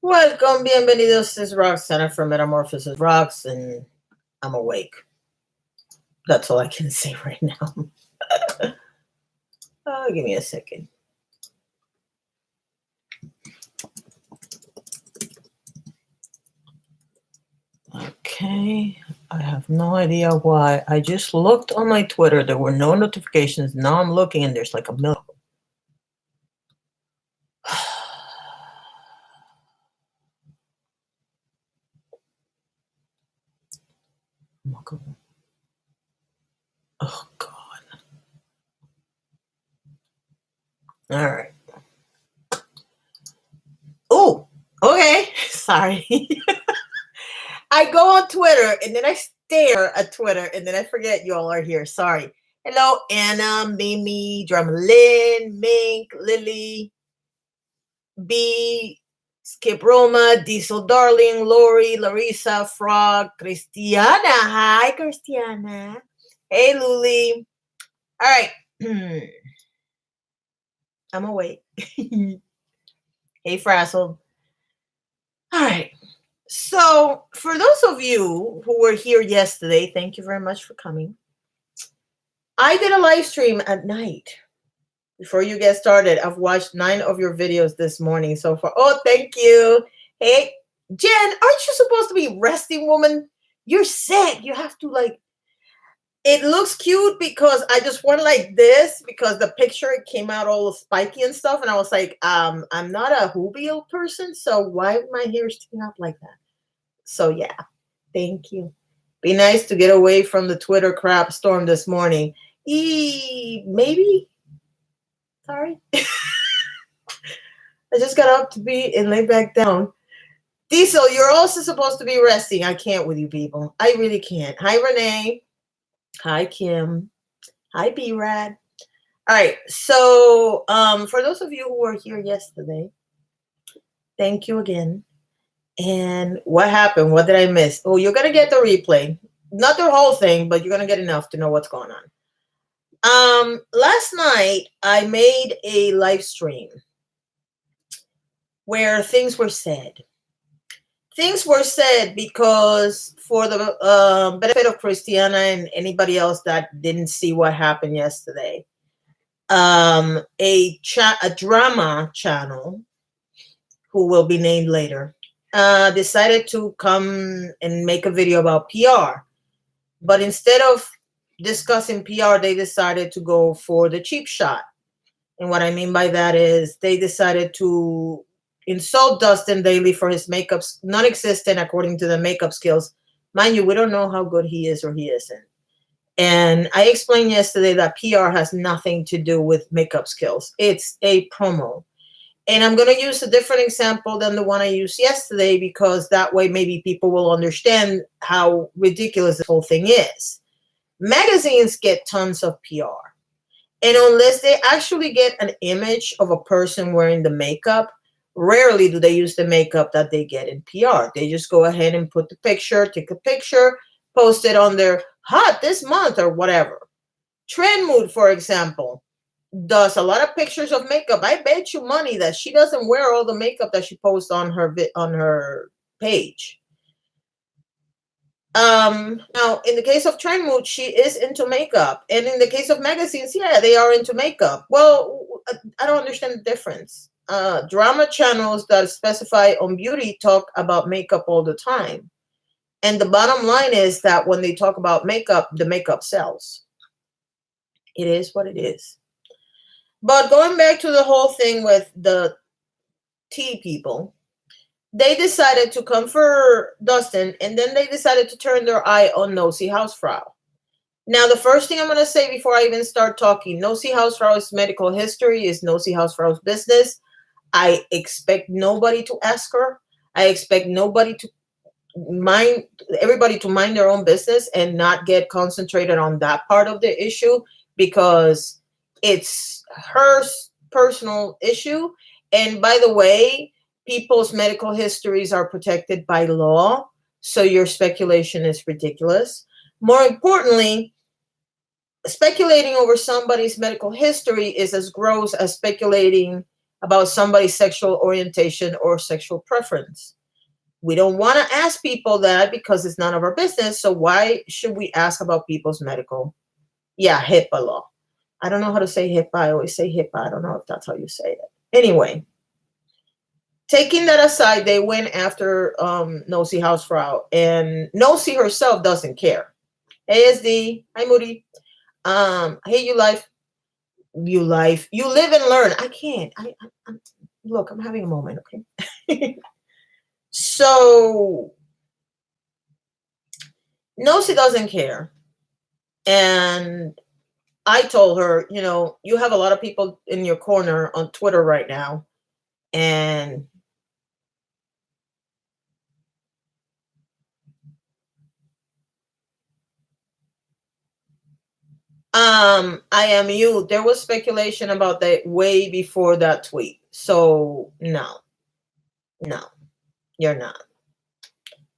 Welcome, bienvenidos. This is Roxana from MetamorphosisRox, and I'm awake. That's all I can say right now. Give me a second. Okay, I have no idea why. I just looked on my Twitter. There were no notifications. Now I'm looking and there's like a million. Oh, God. All right. Oh, okay. Sorry. I go on Twitter and then I stare at Twitter and then I forget you all are here. Sorry. Hello, Anna, Mimi, Dramalyn, Mink, Lily, B, Skip Roma, Diesel Darling, Lori, Larissa, Frog, Christiana. Hi, Christiana. Hey, Luli. All right. I'm awake. Hey, Frazzled. All right. So, for those of you who were here yesterday, thank you very much for coming. I did a live stream at night. Before you get started, I've watched 9 of your videos this morning so far. Oh, thank you. Hey, Jen, aren't you supposed to be resting, woman? You're sick. You have to it looks cute because I just went like this because the picture came out all spiky and stuff. And I was like, I'm not a Hubio person. So why would my hair sticking up like that? So yeah, thank you. Be nice to get away from the Twitter crap storm this morning. Maybe. Sorry. I just got up to be and lay back down. Diesel, you're also supposed to be resting. I can't with you people. I really can't. Hi, Renee. Hi, Kim. Hi, B-Rad. All right. So for those of you who were here yesterday, thank you again. And what happened? What did I miss? Oh, you're going to get the replay. Not the whole thing, but you're going to get enough to know what's going on. Last night, I made a live stream where things were said. Things were said because for the benefit of Christiana and anybody else that didn't see what happened yesterday, a drama channel, who will be named later, decided to come and make a video about PR. But instead of discussing PR, they decided to go for the cheap shot. And what I mean by that is they decided to insult Dustin Daly for his makeup non-existent according to the makeup skills. Mind you, we don't know how good he is or he isn't. And I explained yesterday that PR has nothing to do with makeup skills. It's a promo. And I'm going to use a different example than the one I used yesterday because that way maybe people will understand how ridiculous this whole thing is. Magazines get tons of PR. And unless they actually get an image of a person wearing the makeup, rarely do they use the makeup that they get in PR. They just go ahead and put the picture, take a picture, post it on their hot this month or whatever. Trend Mood, for example, does a lot of pictures of makeup. I bet you money that she doesn't wear all the makeup that she posts on her page. Now, in the case of Trend Mood, she is into makeup. And in the case of magazines, yeah, they are into makeup. Well, I don't understand the difference. Drama channels that specify on beauty talk about makeup all the time. And the bottom line is that when they talk about makeup, the makeup sells. It is what it is. But going back to the whole thing with the tea people, they decided to come for Dustin, and then they decided to turn their eye on Nosy Hausfrau. Now, the first thing I'm going to say before I even start talking, Nosy Hausfrau's medical history is Nosy Hausfrau's business. I expect nobody to ask her. I expect everybody to mind their own business and not get concentrated on that part of the issue because it's her personal issue. And by the way, people's medical histories are protected by law, so your speculation is ridiculous. More importantly, speculating over somebody's medical history is as gross as speculating about somebody's sexual orientation or sexual preference. We don't want to ask people that because it's none of our business. So why should we ask about people's medical? Yeah, HIPAA law. I don't know how to say HIPAA. I always say HIPAA. I don't know if that's how you say it. Anyway, taking that aside, they went after Nosy Hausfrau, and Nosy herself doesn't care. Hey, SD. Hi, Moody. Hey, you life. You life. You live and learn. I can't. Look, I'm having a moment, okay? So, Nosy doesn't care. And I told her, you know, you have a lot of people in your corner on Twitter right now. And I am you. There was speculation about that way before that tweet. So no, you're not.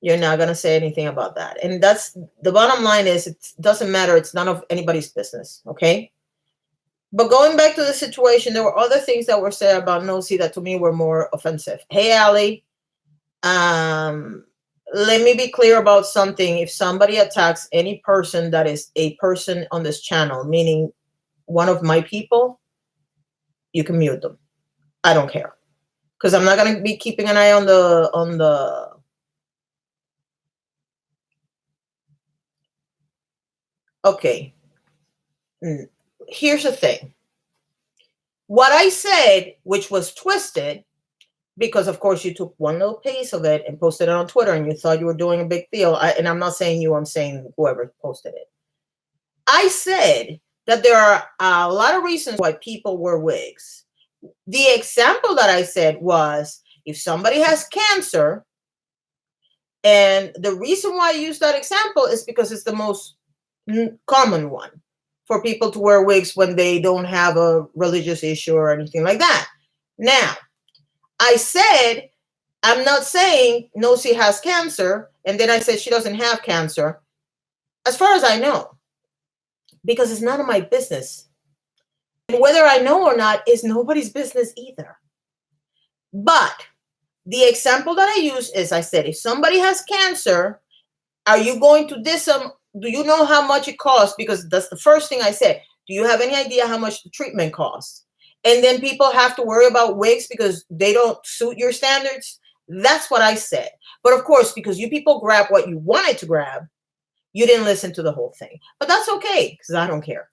You're not gonna say anything about that. And that's the bottom line is it doesn't matter. It's none of anybody's business. Okay. But going back to the situation, there were other things that were said about Nosy that to me were more offensive. Hey, Ali. Let me be clear about something. If somebody attacks any person that is a person on this channel, meaning one of my people, you can mute them. I don't care. Because I'm not going to be keeping an eye on the okay. Here's the thing. What I said, which was twisted, because of course you took one little piece of it and posted it on Twitter and you thought you were doing a big deal. And I'm not saying you, I'm saying whoever posted it. I said that there are a lot of reasons why people wear wigs. The example that I said was if somebody has cancer, and the reason why I use that example is because it's the most common one for people to wear wigs when they don't have a religious issue or anything like that. Now, I said, I'm not saying Nosy has cancer, and then I said she doesn't have cancer, as far as I know, because it's none of my business. And whether I know or not is nobody's business either. But the example that I use is I said, if somebody has cancer, are you going to diss them? Do you know how much it costs? Because that's the first thing I said. Do you have any idea how much the treatment costs? And then people have to worry about wigs because they don't suit your standards. That's what I said. But of course, because you people grab what you wanted to grab, you didn't listen to the whole thing. But that's okay, because I don't care.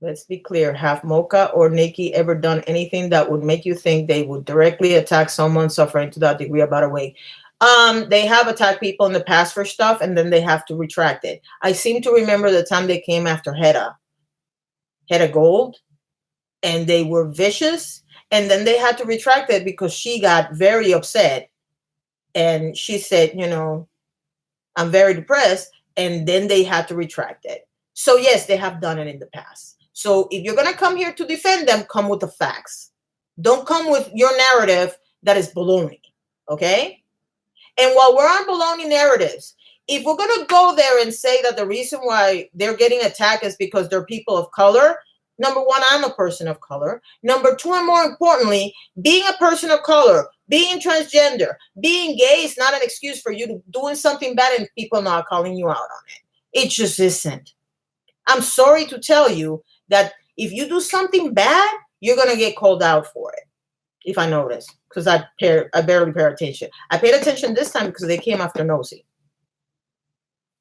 Let's be clear. Have Mocha or Nikki ever done anything that would make you think they would directly attack someone suffering to that degree about a wig? They have attacked people in the past for stuff, and then they have to retract it. I seem to remember the time they came after Hedda Gold, and they were vicious, and then they had to retract it because she got very upset, and she said, you know, I'm very depressed, and then they had to retract it. So yes, they have done it in the past. So if you're going to come here to defend them, come with the facts. Don't come with your narrative that is baloney, okay? And while we're on baloney narratives, if we're going to go there and say that the reason why they're getting attacked is because they're people of color, number one, I'm a person of color. Number two, and more importantly, being a person of color, being transgender, being gay is not an excuse for you to doing something bad and people not calling you out on it. It just isn't. I'm sorry to tell you that if you do something bad, you're going to get called out for it. If I notice, because I barely pay attention. I paid attention this time because they came after Nosy.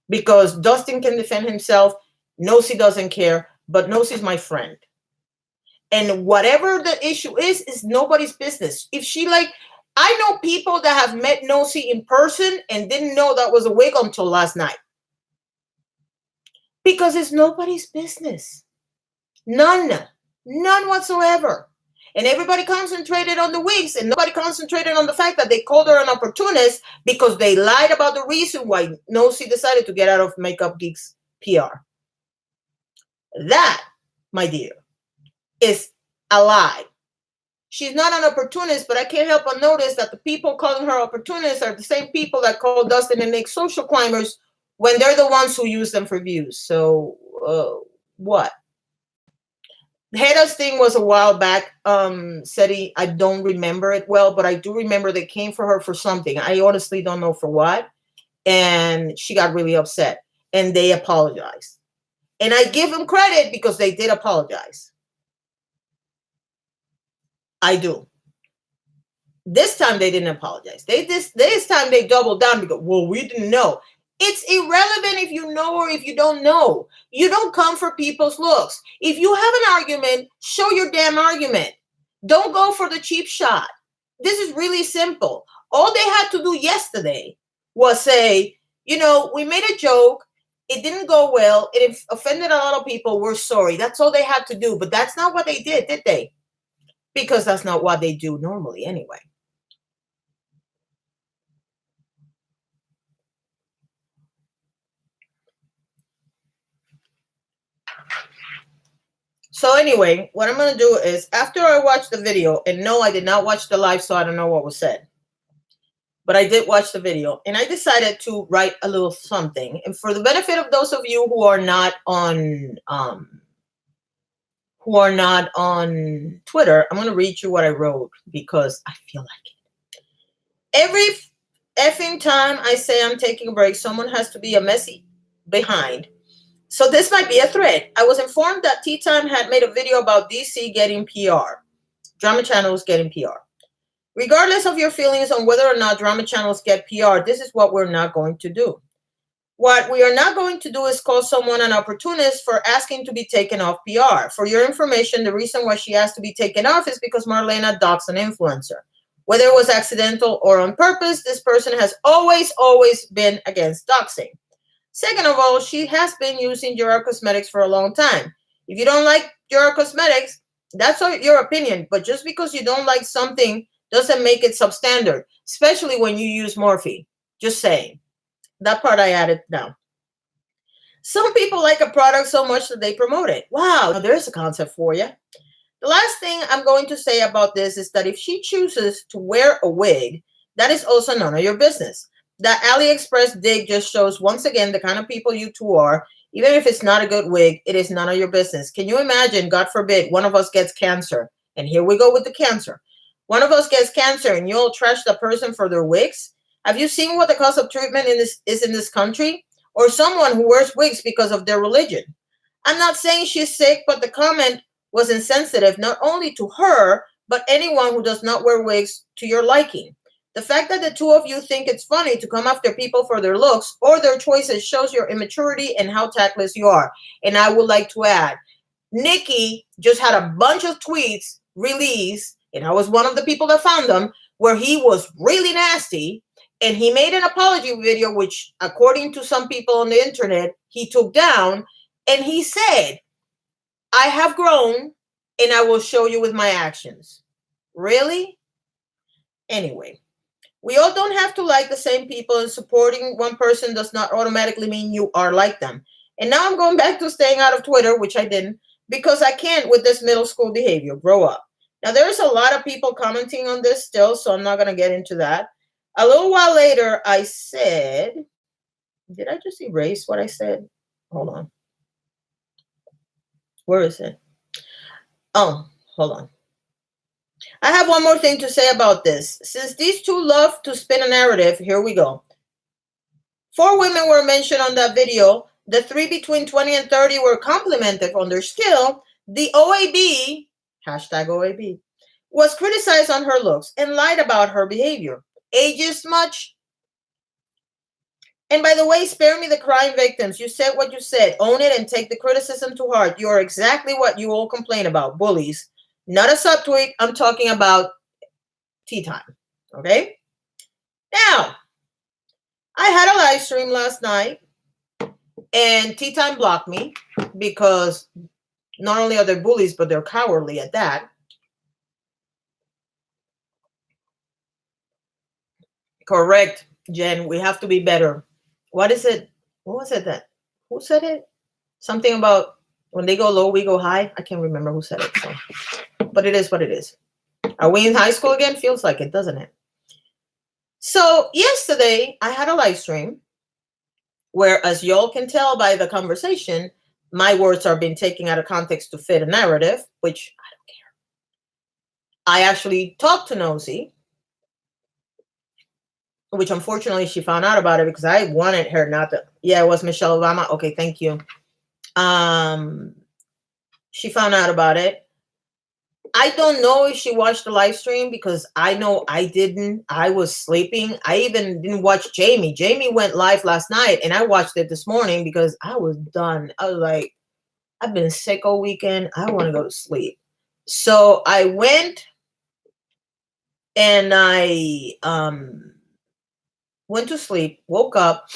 Because Dustin can defend himself, Nosy doesn't care, but Nosy's my friend. And whatever the issue is nobody's business. If she I know people that have met Nosy in person and didn't know that was a wig until last night. Because it's nobody's business. None whatsoever. And everybody concentrated on the wigs and nobody concentrated on the fact that they called her an opportunist because they lied about the reason why Nosy decided to get out of Makeup Geeks PR. That, my dear, is a lie. She's not an opportunist, but I can't help but notice that the people calling her opportunists are the same people that call Dustin and Nick social climbers when they're the ones who use them for views. So what? Heda's thing was a while back. Seti, I don't remember it well, but I do remember they came for her for something. I honestly don't know for what. And she got really upset and they apologized. And I give them credit because they did apologize. I do. This time they didn't apologize. This time they doubled down because, well, we didn't know. It's irrelevant if you know or if you don't know. You don't come for people's looks. If you have an argument, show your damn argument. Don't go for the cheap shot. This is really simple. All they had to do yesterday was say, we made a joke. It didn't go well. It offended a lot of people. We're sorry. That's all they had to do. But that's not what they did they? Because that's not what they do normally anyway. So anyway, what I'm going to do is after I watch the video, and no, I did not watch the live, so I don't know what was said. But I did watch the video, and I decided to write a little something. And for the benefit of those of you who are not on Twitter, I'm going to read you what I wrote because I feel like it. Every effing time I say I'm taking a break, someone has to be a messy behind. So this might be a thread. I was informed that Tea Time had made a video about DC getting PR. Drama channels getting PR. Regardless of your feelings on whether or not drama channels get PR, this is what we're not going to do. What we are not going to do is call someone an opportunist for asking to be taken off PR. For your information, the reason why she asked to be taken off is because Marlena doxed an influencer. Whether it was accidental or on purpose, this person has always been against doxing. Second of all, she has been using Jura Cosmetics for a long time. If you don't like Jura Cosmetics, that's your opinion. But just because you don't like something doesn't make it substandard, especially when you use Morphe. Just saying. That part I added down. Some people like a product so much that they promote it. Wow, now there's a concept for you. The last thing I'm going to say about this is that if she chooses to wear a wig, that is also none of your business. That AliExpress dig just shows once again the kind of people you two are. Even if it's not a good wig, it is none of your business. Can you imagine, God forbid, one of us gets cancer? And here we go with the cancer. One of us gets cancer and you'll trash the person for their wigs? Have you seen what the cost of treatment is in this country? Or someone who wears wigs because of their religion? I'm not saying she's sick, but the comment was insensitive not only to her, but anyone who does not wear wigs to your liking. The fact that the two of you think it's funny to come after people for their looks or their choices shows your immaturity and how tactless you are. And I would like to add, Nikki just had a bunch of tweets released, and I was one of the people that found them, where he was really nasty, and he made an apology video, which, according to some people on the internet, he took down, and he said, I have grown, and I will show you with my actions. Really? Anyway. We all don't have to like the same people, and supporting one person does not automatically mean you are like them. And now I'm going back to staying out of Twitter, which I didn't, because I can't with this middle school behavior. Grow up. Now, there's a lot of people commenting on this still, so I'm not going to get into that. A little while later, I said, did I just erase what I said? Hold on. Where is it? Oh, hold on. I have one more thing to say about this. Since these two love to spin a narrative, here we go. 4 women were mentioned on that video. The 3 between 20 and 30 were complimented on their skill. The OAB, hashtag OAB, was criticized on her looks and lied about her behavior. Ageist much? And by the way, spare me the crime victims. You said what you said. Own it and take the criticism to heart. You are exactly what you all complain about, bullies. Not a subtweet. I'm talking about Tea Time. Okay? Now, I had a live stream last night, and Tea Time blocked me because not only are they bullies, but they're cowardly at that. Correct, Jen. We have to be better. What is it? What was it that? Who said it? Something about when they go low, we go high. I can't remember who said it. So. But it is what it is. Are we in high school again? Feels like it, doesn't it? So yesterday, I had a live stream where, as y'all can tell by the conversation, my words are being taken out of context to fit a narrative, which I don't care. I actually talked to Nosy, which unfortunately she found out about it because I wanted her not to. Yeah, it was Michelle Obama. Okay, thank you. She found out about it. I don't know if she watched the live stream because I know I didn't. I was sleeping. I even didn't watch Jamie. Jamie went live last night and I watched it this morning because I was done. I was like, I've been sick all weekend. I want to go to sleep. So I went and I went to sleep, woke up,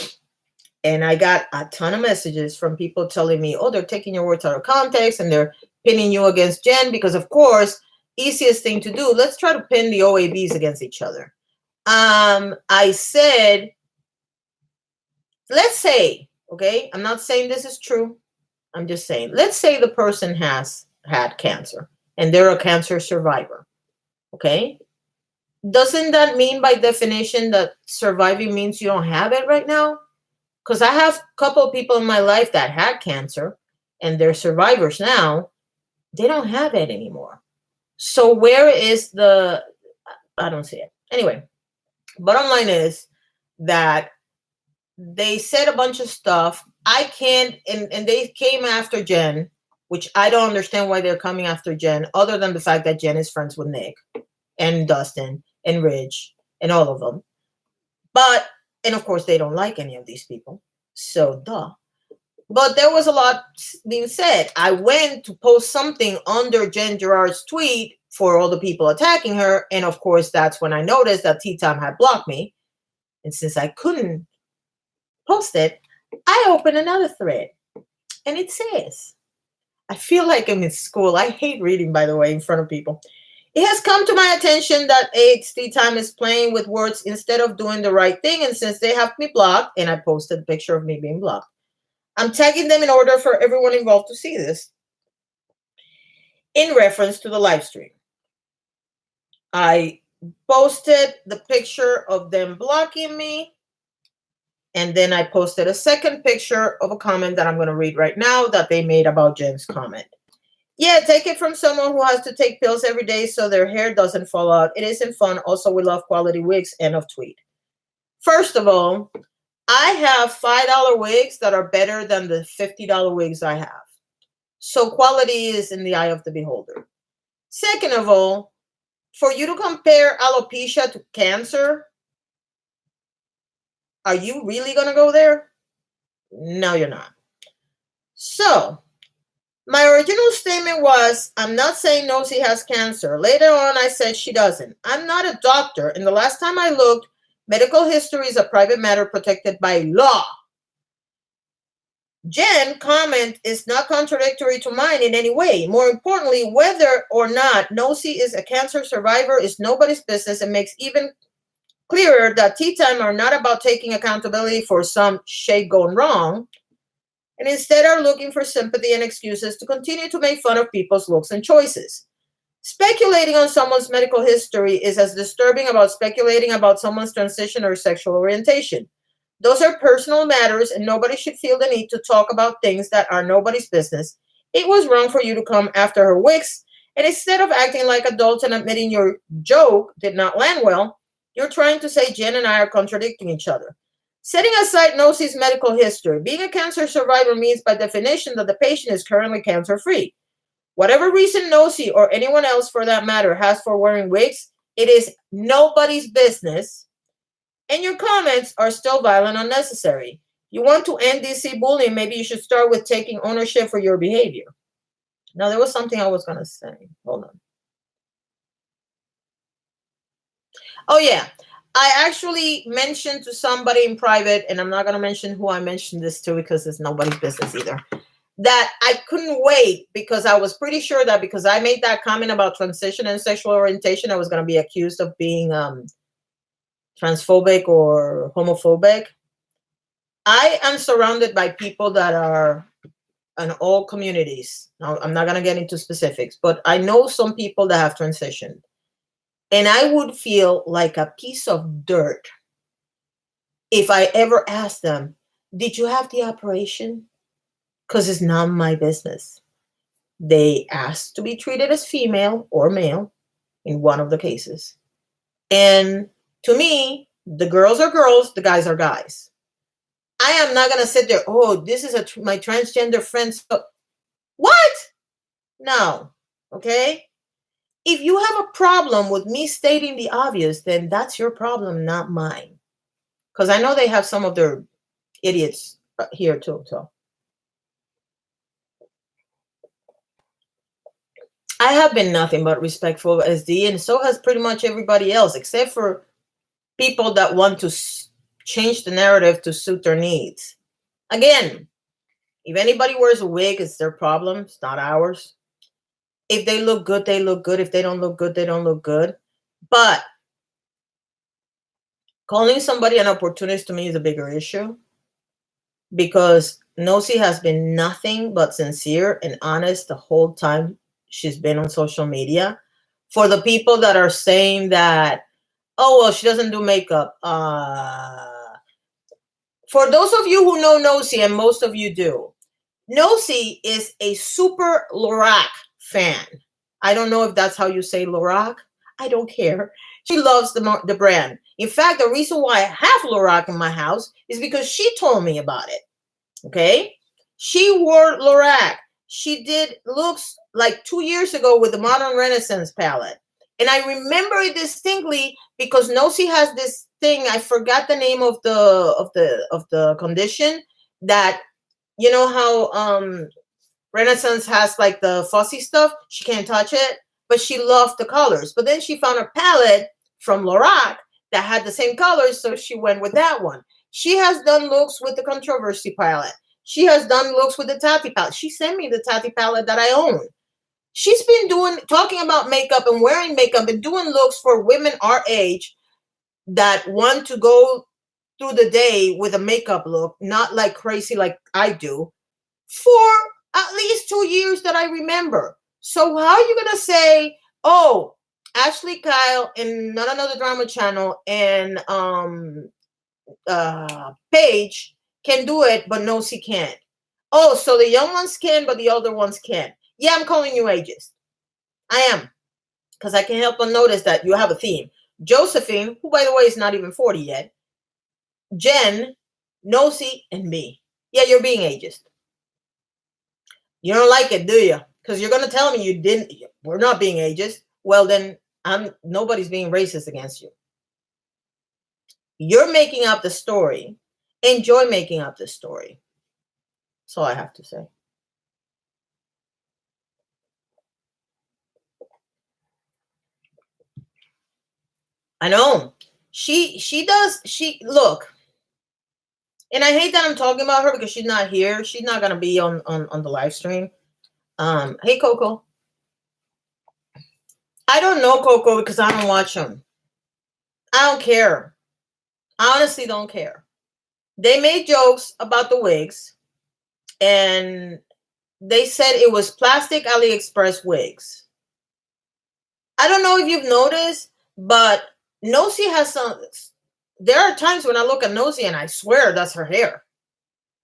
and I got a ton of messages from people telling me, oh, they're taking your words out of context and they're pinning you against Jen because, of course, easiest thing to do, let's try to pin the OABs against each other. I said, let's say, okay, I'm not saying this is true. I'm just saying, let's say the person has had cancer and they're a cancer survivor, okay? Doesn't that mean by definition that surviving means you don't have it right now? Because I have a couple of people in my life that had cancer and they're survivors now. They don't have it anymore. So where is the, I don't see it. Anyway, bottom line is that they said a bunch of stuff. I can't, and they came after Jen, which I don't understand why they're coming after Jen, other than the fact that Jen is friends with Nick and Dustin and Ridge and all of them. But, and of course, they don't like any of these people. So, duh. But there was a lot being said. I went to post something under Jen Gerard's tweet for all the people attacking her. And of course, that's when I noticed that T-Time had blocked me. And since I couldn't post it, I opened another thread. And it says, I feel like I'm in school. I hate reading, by the way, in front of people. It has come to my attention that T-Time is playing with words instead of doing the right thing. And since they have me blocked, and I posted a picture of me being blocked, I'm tagging them in order for everyone involved to see this in reference to the live stream. I posted the picture of them blocking me, and then I posted a second picture of a comment that I'm going to read right now that they made about Jen's comment. Yeah, take it from someone who has to take pills every day so their hair doesn't fall out. It isn't fun. Also, we love quality wigs. End of tweet. First of all, I have $5 wigs that are better than the $50 wigs I have. So quality is in the eye of the beholder. Second of all, for you to compare alopecia to cancer, are you really going to go there? No, you're not. So my original statement was, I'm not saying Nosy has cancer. Later on, I said she doesn't. I'm not a doctor. And the last time I looked, medical history is a private matter protected by law. Jen comment is not contradictory to mine in any way. More importantly, whether or not Nosy is a cancer survivor is nobody's business and makes even clearer that T-Time are not about taking accountability for some shade gone wrong, and instead are looking for sympathy and excuses to continue to make fun of people's looks and choices. Speculating on someone's medical history is as disturbing about speculating about someone's transition or sexual orientation. Those are personal matters, and nobody should feel the need to talk about things that are nobody's business. It was wrong for you to come after her wigs, and instead of acting like adults and admitting your joke did not land well, you're trying to say Jen and I are contradicting each other. Setting aside Nosy's medical history, being a cancer survivor means by definition that the patient is currently cancer-free. Whatever reason Nosy or anyone else for that matter has for wearing wigs, it is nobody's business. And your comments are still vile and unnecessary. You want to end DC bullying, maybe you should start with taking ownership for your behavior. Now, there was something I was going to say. Hold on. Oh, yeah. I actually mentioned to somebody in private, and I'm not going to mention who I mentioned this to because it's nobody's business either, that I couldn't wait because I was pretty sure that because I made that comment about transition and sexual orientation, I was going to be accused of being transphobic or homophobic. I am surrounded by people that are in all communities. Now, I'm not going to get into specifics, but I know some people that have transitioned. And I would feel like a piece of dirt if I ever asked them, did you have the operation? because it's not my business. They asked to be treated as female or male in one of the cases. And to me, the girls are girls, the guys are guys. I am not going to sit there, oh, this is my transgender friend. So, what? No. Okay? If you have a problem with me stating the obvious, then that's your problem, not mine. Because I know they have some of their idiots here too. So I have been nothing but respectful as SD, and so has pretty much everybody else, except for people that want to change the narrative to suit their needs. Again, if anybody wears a wig, it's their problem. It's not ours. If they look good, they look good. If they don't look good, they don't look good. But calling somebody an opportunist to me is a bigger issue, because Nosy has been nothing but sincere and honest the whole time she's been on social media. For the people that are saying that, oh, well, she doesn't do makeup. For those of you who know Nosy, and most of you do, Nosy is a super Lorac fan. I don't know if that's how you say Lorac. I don't care. She loves the brand. In fact, the reason why I have Lorac in my house is because she told me about it. Okay? She wore Lorac. She did looks like 2 years ago with the Modern Renaissance palette. And I remember it distinctly because Nosy has this thing, I forgot the name of the condition, that, you know how Renaissance has like the fussy stuff. She can't touch it, but she loved the colors. But then she found a palette from Lorac that had the same colors, so she went with that one. She has done looks with the Controversy palette. She has done looks with the Tati palette. She sent me the Tati palette that I own. She's been talking about makeup and wearing makeup and doing looks for women our age that want to go through the day with a makeup look, not like crazy like I do, for at least 2 years that I remember. So how are you going to say, oh, Ashley Kyle and Not Another Drama Channel and Paige can do it, but Nosy can't? Oh, so the young ones can, but the older ones can't. Yeah, I'm calling you ageist. I am. Because I can't help but notice that you have a theme. Josephine, who, by the way, is not even 40 yet. Jen, Nosy, and me. Yeah, you're being ageist. You don't like it, do you? Because you're going to tell me you didn't. We're not being ageist. Well, then nobody's being racist against you. You're making up the story. Enjoy making up the story. That's all I have to say. I know. She look. And I hate that I'm talking about her because she's not here. She's not going to be on the live stream. Hey, Coco. I don't know Coco because I don't watch them. I don't care. I honestly don't care. They made jokes about the wigs, and they said it was plastic AliExpress wigs. I don't know if you've noticed, but Nosy has some. There are times when I look at Nosy and I swear that's her hair.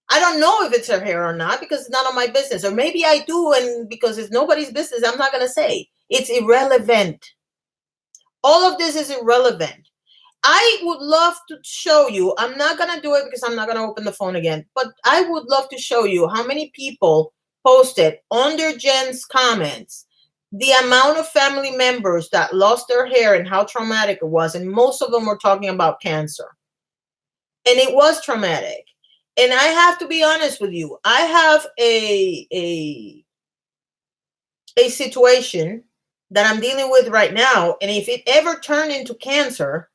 I don't know if it's her hair or not because it's not on my business. Or maybe I do, and because it's nobody's business, I'm not going to say. It's irrelevant. All of this is irrelevant. I would love to show you. I'm not going to do it because I'm not going to open the phone again. But I would love to show you how many people posted under Jen's comments the amount of family members that lost their hair and how traumatic it was. And most of them were talking about cancer. And it was traumatic. And I have to be honest with you. I have a situation that I'm dealing with right now. And if it ever turned into cancer,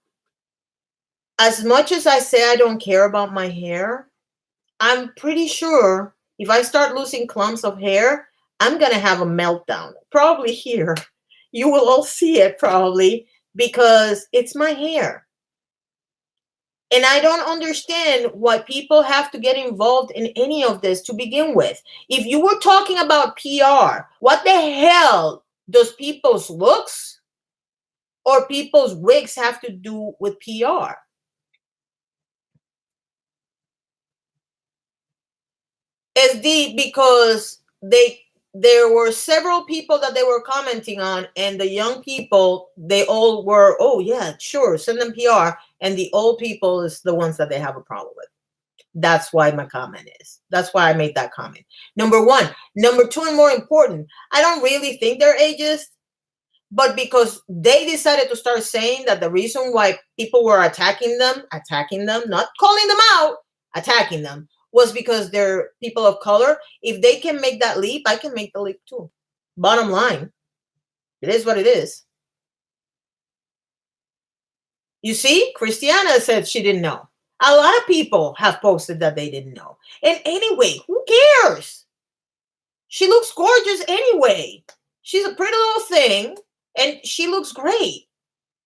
as much as I say I don't care about my hair, I'm pretty sure if I start losing clumps of hair, I'm going to have a meltdown. Probably here. You will all see it probably because it's my hair. And I don't understand why people have to get involved in any of this to begin with. If you were talking about PR, what the hell does people's looks or people's wigs have to do with PR? It's deep because there were several people that they were commenting on, and the young people, they all were, oh yeah, sure, send them PR, and the old people is the ones that they have a problem with. That's why my comment is. That's why I made that comment. Number one. Number two, and more important, I don't really think they're ageist, but because they decided to start saying that the reason why people were attacking them, not calling them out, attacking them, was because they're people of color. If they can make that leap, I can make the leap too. Bottom line, it is what it is. You see, Christiana said she didn't know. A lot of people have posted that they didn't know. And anyway, who cares? She looks gorgeous anyway. She's a pretty little thing, and she looks great.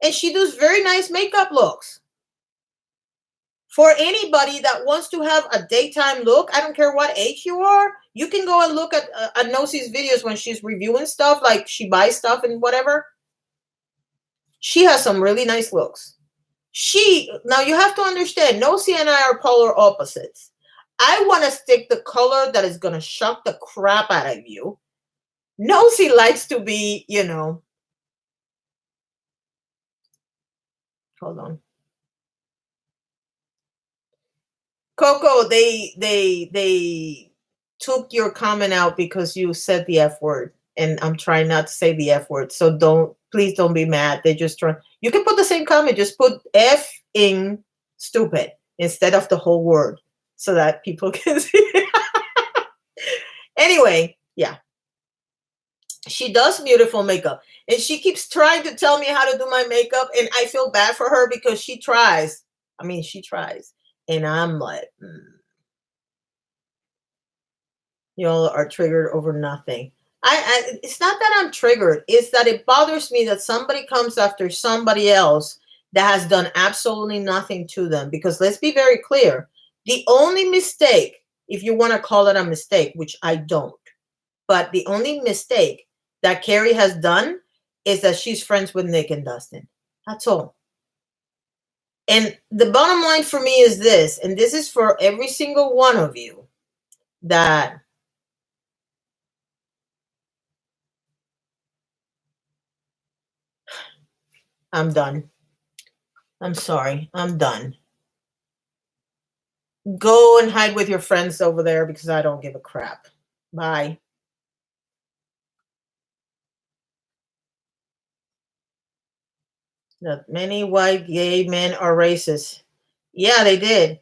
And she does very nice makeup looks. For anybody that wants to have a daytime look, I don't care what age you are, you can go and look at Nosi's videos when she's reviewing stuff, like she buys stuff and whatever. She has some really nice looks. Now you have to understand, Nosi and I are polar opposites. I want to stick the color that is going to shock the crap out of you. Nosi likes to be, hold on. Coco, they took your comment out because you said the F word, and I'm trying not to say the F word. So please don't be mad. They just try. You can put the same comment, just put F-ing stupid instead of the whole word so that people can see. Anyway, yeah. She does beautiful makeup, and she keeps trying to tell me how to do my makeup, and I feel bad for her because she tries. She tries, and I'm like, y'all are triggered over nothing. It's not that I'm triggered. It's that it bothers me that somebody comes after somebody else that has done absolutely nothing to them. Because let's be very clear. The only mistake, if you want to call it a mistake, which I don't, but the only mistake that Carrie has done is that she's friends with Nick and Dustin. That's all. And the bottom line for me is this, and this is for every single one of you, that I'm done. I'm sorry. I'm done. Go and hide with your friends over there because I don't give a crap. Bye. That many white gay men are racist. Yeah, they did.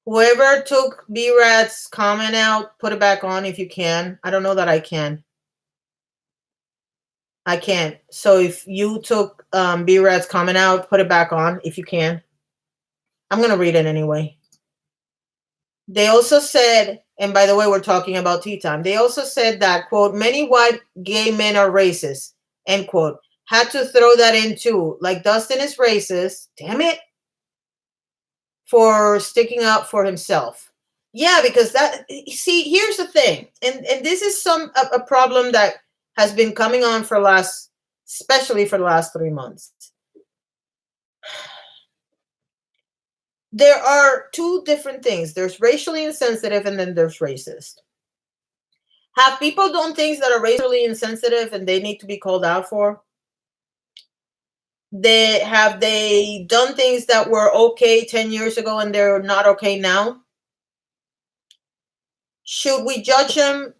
Whoever took B-Rat's comment out, put it back on if you can. I don't know that I can. I can't. So if you took B-Rat's comment out, put it back on if you can. I'm going to read it anyway. They also said, and by the way, we're talking about tea time. They also said that, quote, many white gay men are racist, end quote. Had to throw that in too. Like Dustin is racist, damn it, for sticking up for himself. Yeah, because see, here's the thing. And this is a problem that has been coming on especially for the last 3 months. There are two different things. There's racially insensitive and then there's racist. Have people done things that are racially insensitive and they need to be called out for? Have they done things that were okay 10 years ago and they're not okay now? Should we judge them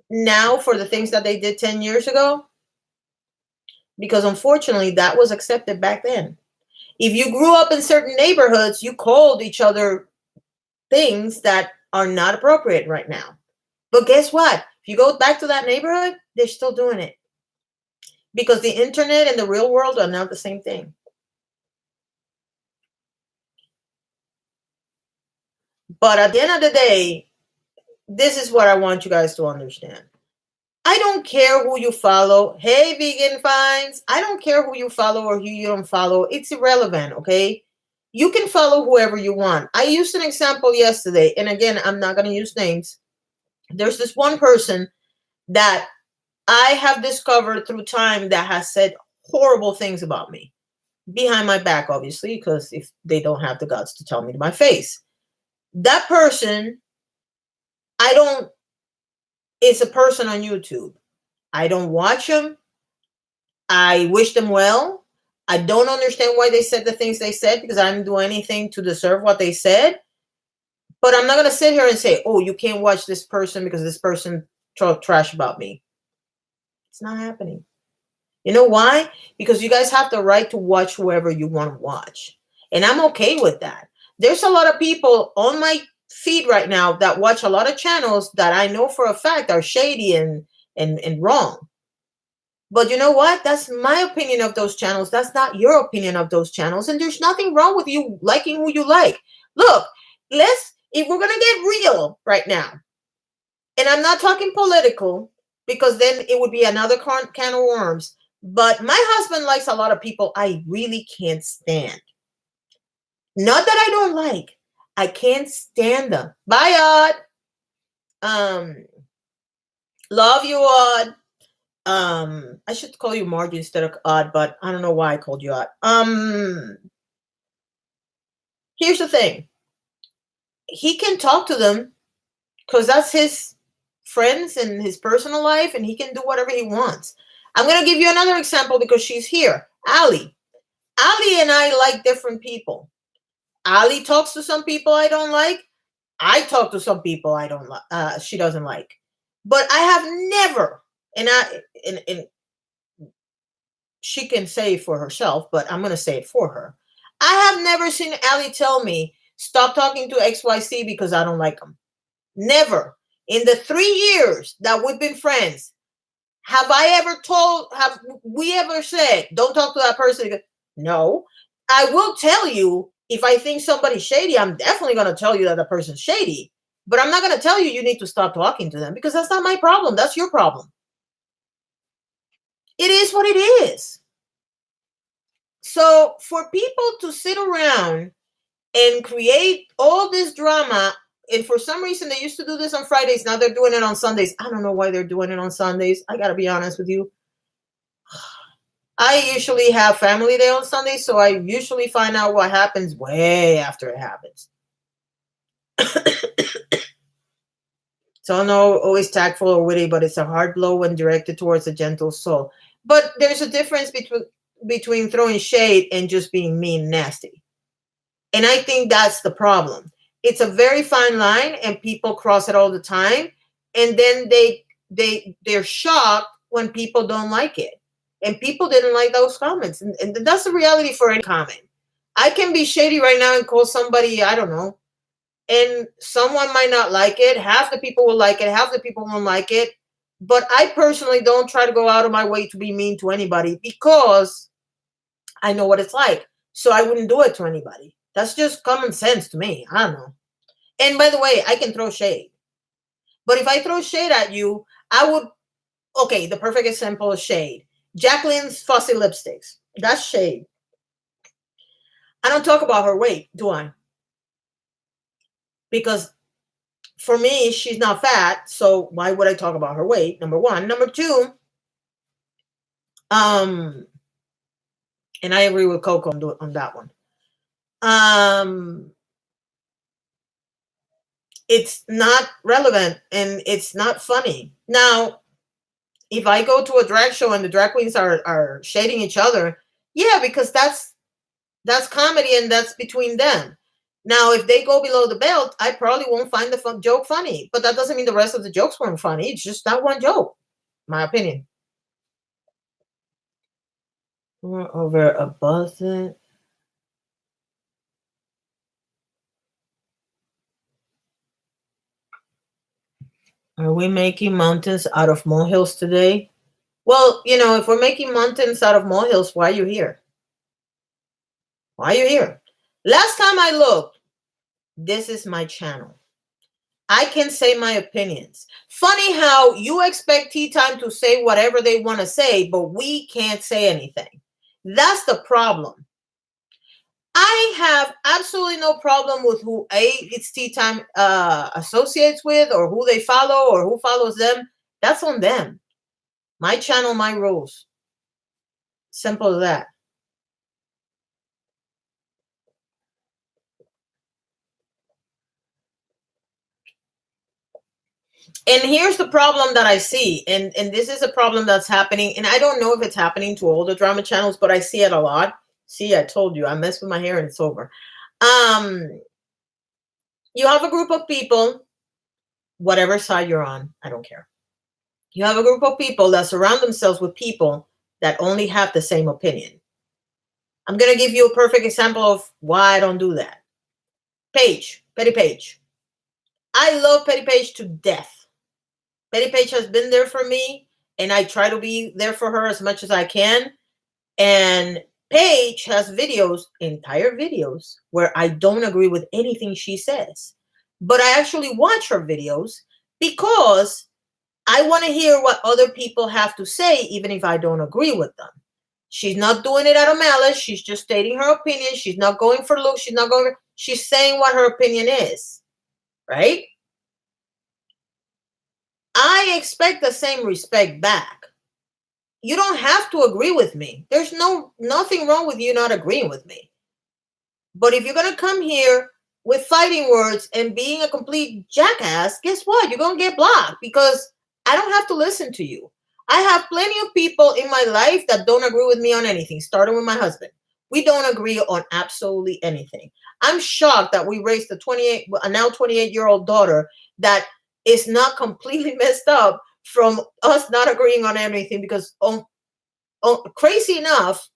now for the things that they did 10 years ago? Because unfortunately, that was accepted back then. If you grew up in certain neighborhoods, you called each other things that are not appropriate right now. But guess what? If you go back to that neighborhood, they're still doing it. Because the internet and the real world are not the same thing. But at the end of the day, this is what I want you guys to understand. I don't care who you follow. Hey, vegan finds. I don't care who you follow or who you don't follow. It's irrelevant, okay? You can follow whoever you want. I used an example yesterday, and again, I'm not going to use names. There's this one person that I have discovered through time that has said horrible things about me. Behind my back, obviously, because if they don't have the guts to tell me to my face. That person, I don't, it's a person on YouTube. I don't watch them. I wish them well. I don't understand why they said the things they said because I didn't do anything to deserve what they said. But I'm not going to sit here and say, oh, you can't watch this person because this person talked trash about me. It's not happening. You know why? Because you guys have the right to watch whoever you want to watch. And I'm okay with that. There's a lot of people on my feed right now that watch a lot of channels that I know for a fact are shady and wrong. But you know what? That's my opinion of those channels. That's not your opinion of those channels. And there's nothing wrong with you liking who you like. Look, if we're going to get real right now, and I'm not talking political because then it would be another can of worms. But my husband likes a lot of people I really can't stand. Not that I don't like. I can't stand them. Bye, Odd. Love you, Odd. I should call you Margie instead of Odd, but I don't know why I called you Odd. Here's the thing. He can talk to them because that's his friends and his personal life, and he can do whatever he wants. I'm going to give you another example because she's here. Ali. Ali and I like different people. Ali talks to some people I don't like. I talk to some people I don't like. She doesn't like. But I have never, and she can say for herself, but I'm going to say it for her. I have never seen Ali tell me, stop talking to XYZ because I don't like them. Never. In the 3 years that we've been friends, have we ever said, don't talk to that person? No. I will tell you, if I think somebody's shady, I'm definitely going to tell you that the person's shady. But I'm not going to tell you need to stop talking to them because that's not my problem. That's your problem. It is what it is. So for people to sit around and create all this drama, and for some reason they used to do this on Fridays, now they're doing it on Sundays. I don't know why they're doing it on Sundays. I got to be honest with you. I usually have family day on Sundays, so I usually find out what happens way after it happens. So I know always tactful or witty, but it's a hard blow when directed towards a gentle soul. But there's a difference between throwing shade and just being mean and nasty. And I think that's the problem. It's a very fine line and people cross it all the time. And then they're shocked when people don't like it. And people didn't like those comments. And that's the reality for any comment. I can be shady right now and call somebody, I don't know, and someone might not like it. Half the people will like it. Half the people won't like it. But I personally don't try to go out of my way to be mean to anybody because I know what it's like. So I wouldn't do it to anybody. That's just common sense to me. I don't know. And by the way, I can throw shade. But if I throw shade at you, okay, the perfect example is shade. Jacqueline's fussy lipsticks. That's shade. I don't talk about her weight, do I? Because for me, she's not fat, so why would I talk about her weight? Number one. Number two, and I agree with Coco on that one. It's not relevant and it's not funny. Now, if I go to a drag show and the drag queens are shading each other, yeah, because that's comedy and that's between them. Now, if they go below the belt, I probably won't find the joke funny. But that doesn't mean the rest of the jokes weren't funny. It's just that one joke, my opinion. We're over a buzzer. Are we making mountains out of molehills today? Well, if we're making mountains out of molehills, why are you here? Why are you here? Last time I looked, this is my channel. I can say my opinions. Funny how you expect Tea Time to say whatever they want to say, but we can't say anything. That's the problem. I have absolutely no problem with who it's Tea Time associates with or who they follow or who follows them. That's on them. My channel, my rules. Simple as that. And here's the problem that I see, and this is a problem that's happening, and I don't know if it's happening to all the drama channels, but I see it a lot. See, I told you, I mess with my hair and it's over. You have a group of people, whatever side you're on, I don't care. You have a group of people that surround themselves with people that only have the same opinion. I'm going to give you a perfect example of why I don't do that. Paige, Petty Paige. I love Petty Paige to death. Petty Paige has been there for me, and I try to be there for her as much as I can. And Paige has videos, entire videos, where I don't agree with anything she says. But I actually watch her videos because I want to hear what other people have to say, even if I don't agree with them. She's not doing it out of malice. She's just stating her opinion. She's not going for looks. She's saying what her opinion is, right? I expect the same respect back. You don't have to agree with me. There's nothing wrong with you not agreeing with me. But if you're going to come here with fighting words and being a complete jackass, guess what? You're going to get blocked because I don't have to listen to you. I have plenty of people in my life that don't agree with me on anything, starting with my husband. We don't agree on absolutely anything. I'm shocked that we raised a now 28-year-old daughter that is not completely messed up from us not agreeing on anything, because crazy enough,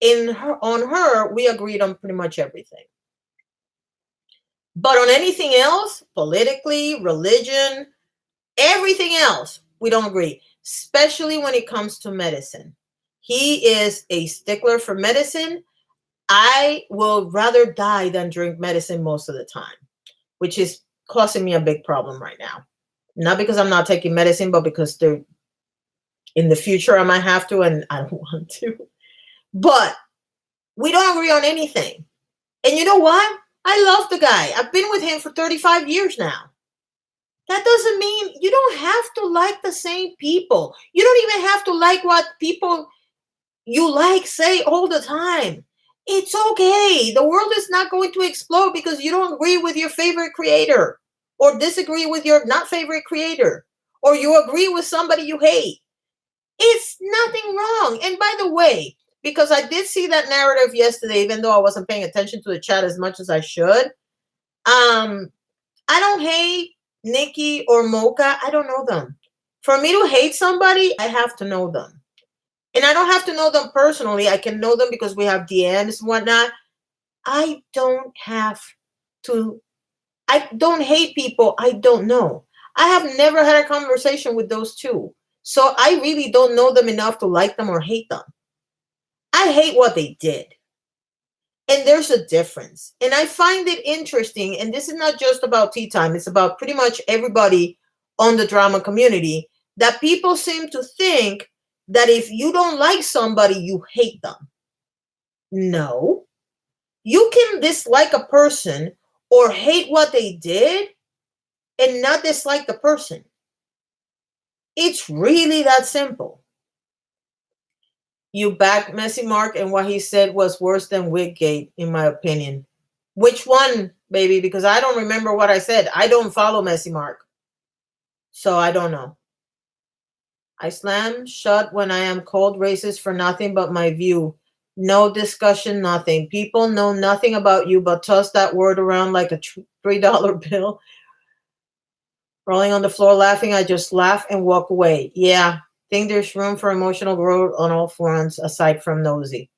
on her, we agreed on pretty much everything. But on anything else, politically, religion, everything else, we don't agree, especially when it comes to medicine. He is a stickler for medicine. I will rather die than drink medicine most of the time, which is causing me a big problem right now. Not because I'm not taking medicine, but because in the future I might have to, and I don't want to. But we don't agree on anything. And you know what? I love the guy. I've been with him for 35 years now. That doesn't mean you don't have to like the same people. You don't even have to like what people you like say all the time. It's okay. The world is not going to explode because you don't agree with your favorite creator, or disagree with your not favorite creator, or you agree with somebody you hate. It's nothing wrong. And by the way, because I did see that narrative yesterday, even though I wasn't paying attention to the chat as much as I should, I don't hate Nikki or Mocha. I don't know them. For me to hate somebody, I have to know them. And I don't have to know them personally. I can know them because we have DMs and whatnot. I don't hate people I don't know. I have never had a conversation with those two. So I really don't know them enough to like them or hate them. I hate what they did. And there's a difference. And I find it interesting. And this is not just about tea time. It's about pretty much everybody on the drama community, that people seem to think that if you don't like somebody, you hate them. No. You can dislike a person or hate what they did and not dislike the person. It's really that simple. You back Messy Mark, and what he said was worse than Wiggate, in my opinion. Which one, baby? Because I don't remember what I said. I don't follow Messy Mark, so I don't know. I slam shut when I am called racist for nothing but my view. No discussion, nothing. People know nothing about you, but toss that word around like a $3 bill. Rolling on the floor laughing, I just laugh and walk away. Yeah, think there's room for emotional growth on all fronts aside from Nosy.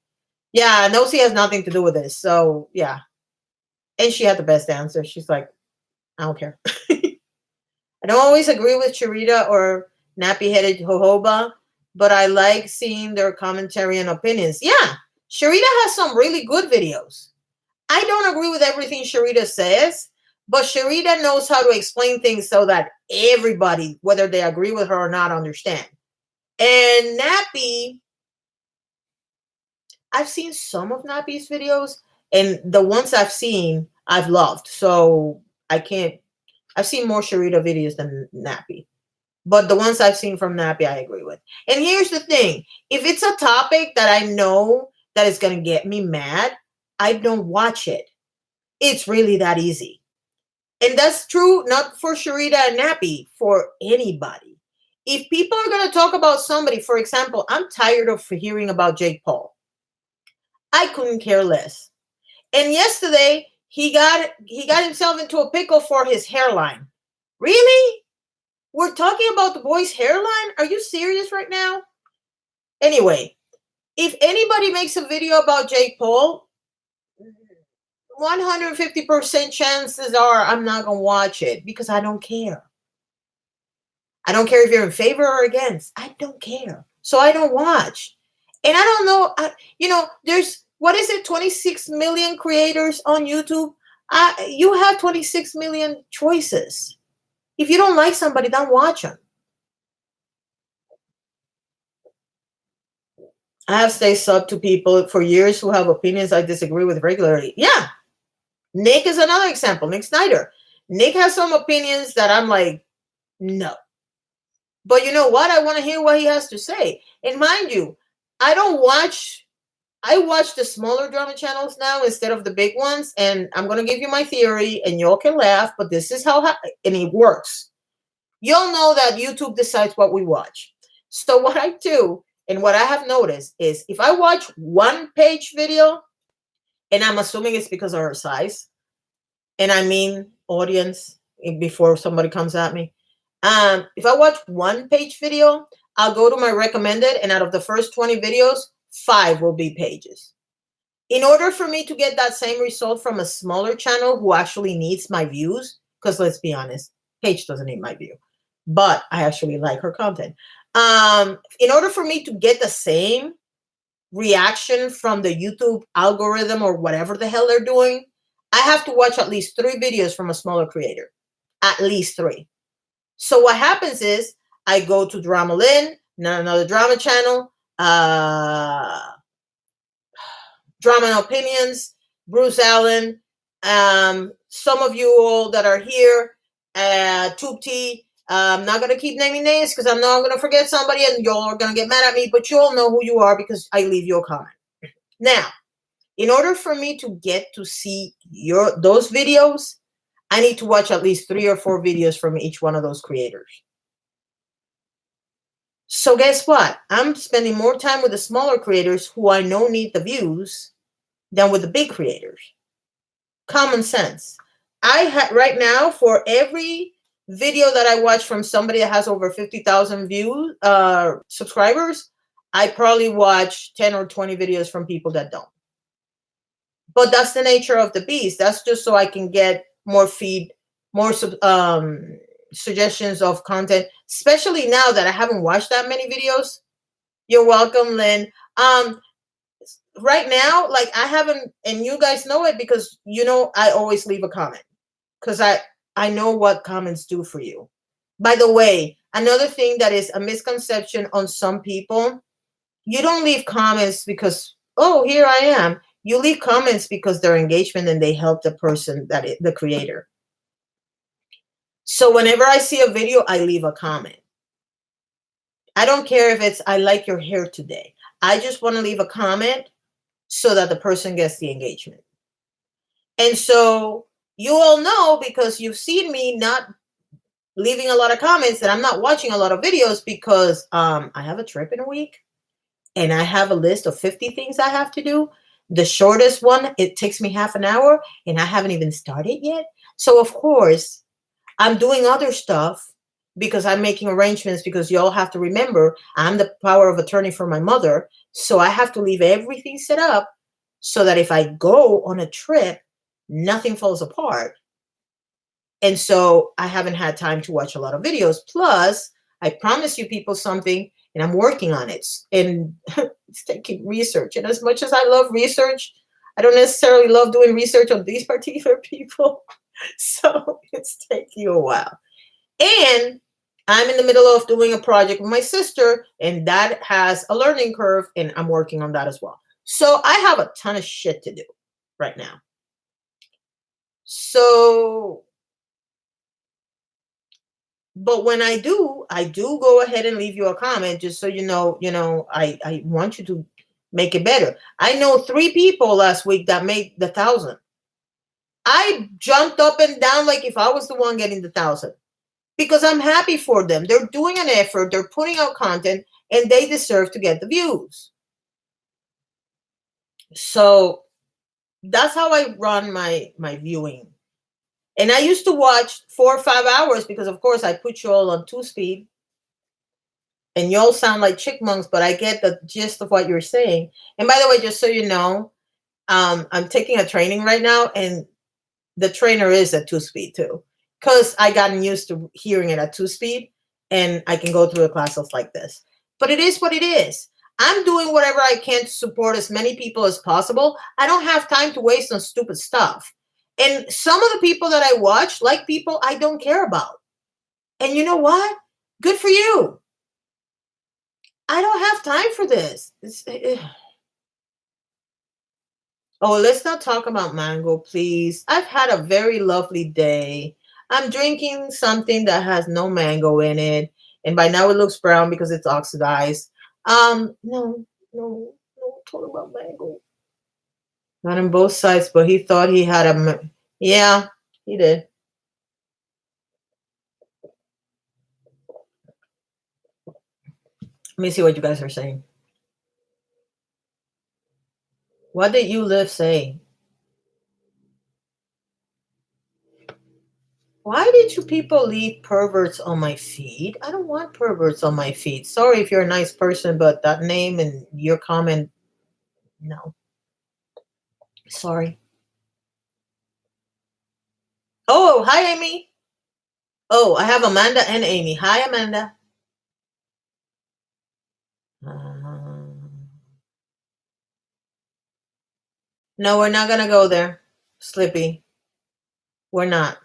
Yeah, Nosy has nothing to do with this. So, yeah. And she had the best answer. She's like, I don't care. I don't always agree with Sharita or nappy-headed jojoba, but I like seeing their commentary and opinions. Yeah, Sharita has some really good videos. I don't agree with everything Sharita says, but Sharita knows how to explain things so that everybody, whether they agree with her or not, understand. And Nappy, I've seen some of Nappy's videos, and the ones I've seen, I've loved. So I've seen more Sharita videos than Nappy. But the ones I've seen from Nappy, I agree with. And here's the thing. If it's a topic that I know that is going to get me mad, I don't watch it. It's really that easy. And that's true not for Sharita and Nappy, for anybody. If people are going to talk about somebody, for example, I'm tired of hearing about Jake Paul. I couldn't care less. And yesterday he got himself into a pickle for his hairline. Really? We're talking about the boy's hairline? Are you serious right now? Anyway, if anybody makes a video about Jake Paul, 150% chances are I'm not going to watch it because I don't care. I don't care if you're in favor or against. I don't care. So I don't watch. And I don't know, there's, what is it, 26 million creators on YouTube? You have 26 million choices. If you don't like somebody, don't watch them. I have stayed sub to people for years who have opinions I disagree with regularly. Yeah. Nick is another example. Nick Snyder. Nick has some opinions that I'm like, no. But you know what? I want to hear what he has to say. And mind you, I watch the smaller drama channels now instead of the big ones. And I'm going to give you my theory and y'all can laugh, but this is how, and it works. You'll know that YouTube decides what we watch. So what I do and what I have noticed is if I watch one page video, and I'm assuming it's because of her size, and I mean audience before somebody comes at me. If I watch one page video, I'll go to my recommended, and out of the first 20 videos, 5 will be pages. In order for me to get that same result from a smaller channel who actually needs my views, because let's be honest, Paige doesn't need my view, but I actually like her content. In order for me to get the same reaction from the YouTube algorithm or whatever the hell they're doing, I have to watch at least 3 videos from a smaller creator, at least 3. So what happens is I go to Drama Lynn, another drama channel, Drama and Opinions, Bruce Allen, some of you all that are here, Tubti. I'm not going to keep naming names because I know I'm going to forget somebody and y'all are going to get mad at me, but you all know who you are because I leave you a comment. Now, in order for me to get to see those videos, I need to watch at least 3 or 4 videos from each one of those creators. So guess what? I'm spending more time with the smaller creators who I know need the views than with the big creators. Common sense. Right now, for every video that I watch from somebody that has over 50,000 views, subscribers, I probably watch 10 or 20 videos from people that don't. But that's the nature of the beast. That's just so I can get more suggestions of content, especially now that I haven't watched that many videos. You're welcome, Lynn. Right now, like I haven't, and you guys know it because I always leave a comment because I know what comments do for you. By the way, another thing that is a misconception on some people, you don't leave comments because, oh, here I am. You leave comments because they're engagement and they help the person, the creator. So whenever I see a video, I leave a comment. I don't care if it's, I like your hair today. I just want to leave a comment so that the person gets the engagement. And so you all know, because you've seen me not leaving a lot of comments, that I'm not watching a lot of videos because I have a trip in a week and I have a list of 50 things I have to do. The shortest one, it takes me half an hour and I haven't even started yet. So of course, I'm doing other stuff because I'm making arrangements, because you all have to remember, I'm the power of attorney for my mother. So I have to leave everything set up so that if I go on a trip, nothing falls apart. And so I haven't had time to watch a lot of videos. Plus, I promise you people something, and I'm working on it. And it's taking research. And as much as I love research, I don't necessarily love doing research on these particular people. So it's taking a while. And I'm in the middle of doing a project with my sister, and that has a learning curve, and I'm working on that as well. So I have a ton of shit to do right now. So, but when I do go ahead and leave you a comment just so you know, I want you to make it better. I know 3 people last week that made the 1,000. I jumped up and down like if I was the one getting the 1,000 because I'm happy for them. They're doing an effort, they're putting out content, and they deserve to get the views. So that's how I run my viewing. And I used to watch 4 or 5 hours because, of course, I put you all on 2 speed, and you all sound like chickmunks, but I get the gist of what you're saying. And by the way, just so you know, I'm taking a training right now, and the trainer is at 2 speed too, because I gotten used to hearing it at 2 speed, and I can go through a classes like this. But it is what it is. I'm doing whatever I can to support as many people as possible. I don't have time to waste on stupid stuff. And some of the people that I watch, like people I don't care about. And you know what? Good for you. I don't have time for this. Oh, let's not talk about mango, please. I've had a very lovely day. I'm drinking something that has no mango in it, and by now it looks brown because it's oxidized. No, no, no talk about mango. Not on both sides, but he thought he had yeah, he did. Let me see what you guys are saying. What did you live say? Why did you people leave perverts on my feed? I don't want perverts on my feed. Sorry if you're a nice person, but that name and your comment, no. Sorry. Oh, hi, Amy. Oh, I have Amanda and Amy. Hi, Amanda. No, we're not going to go there, Slippy. We're not.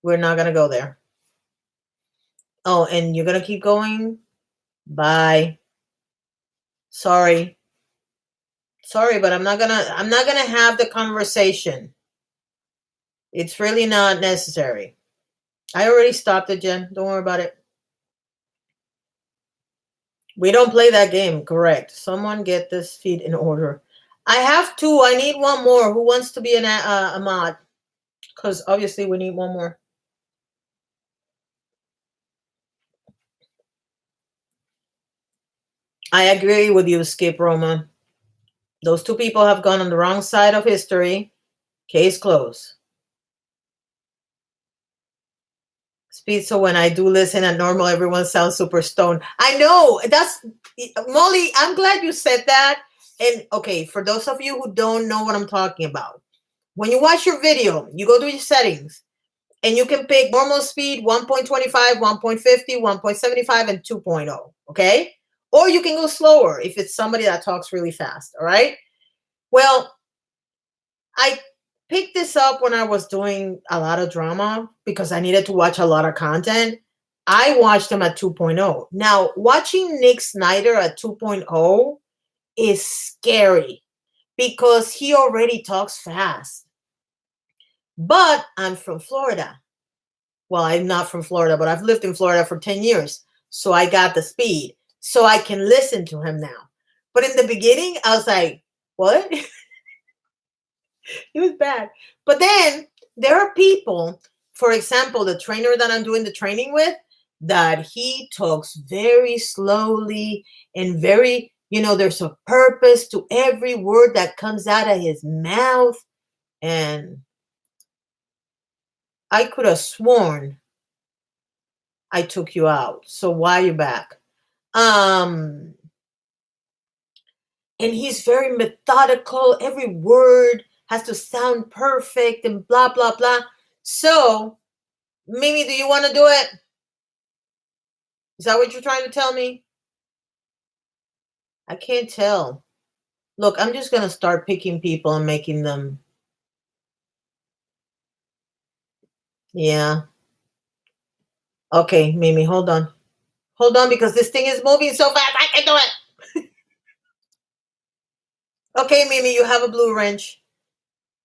We're not going to go there. Oh, and you're going to keep going? Bye. Sorry. Sorry, but I'm not going to have the conversation. It's really not necessary. I already stopped it, Jen. Don't worry about it. We don't play that game, correct. Someone get this feed in order. I have two. I need one more. Who wants to be a mod? Because obviously we need one more. I agree with you, Skip Roma. Those two people have gone on the wrong side of history. Case closed. Speed, so when I do listen at normal, everyone sounds super stoned. I know. That's Molly, I'm glad you said that. And okay, for those of you who don't know what I'm talking about, when you watch your video, you go to your settings and you can pick normal speed 1.25, 1.50, 1.75, and 2.0. Okay. Or you can go slower if it's somebody that talks really fast. All right. Well, I picked this up when I was doing a lot of drama because I needed to watch a lot of content. I watched them at 2.0. Now, watching Nick Snyder at 2.0 is scary because he already talks fast. But I'm from Florida. Well, I'm not from Florida, but I've lived in Florida for 10 years. So I got the speed. So I can listen to him now. But in the beginning, I was like, what? It was bad. But then there are people, for example, the trainer that I'm doing the training with, that he talks very slowly and very, there's a purpose to every word that comes out of his mouth. And I could have sworn I took you out. So why are you back? And he's very methodical. Every word has to sound perfect and blah, blah, blah. So, Mimi, do you want to do it? Is that what you're trying to tell me? I can't tell. Look, I'm just going to start picking people and making them. Yeah. Okay, Mimi, hold on. Hold on, because this thing is moving so fast. I can do it. Okay, Mimi, you have a blue wrench.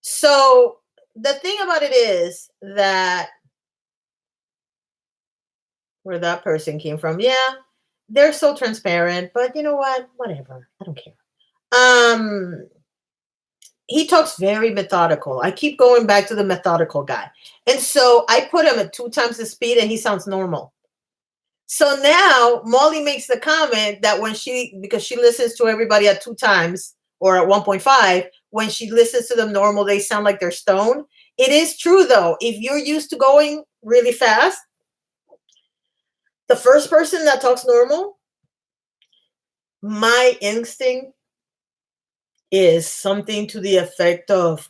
So the thing about it is that where that person came from, yeah, they're so transparent, but you know what? Whatever. I don't care. he talks very methodical. I keep going back to the methodical guy. And so I put him at 2 times the speed and he sounds normal. So now Molly makes the comment that because she listens to everybody at 2 times or at 1.5, when she listens to them normal, they sound like they're stoned. It is true though. If you're used to going really fast, the first person that talks normal, my instinct is something to the effect of,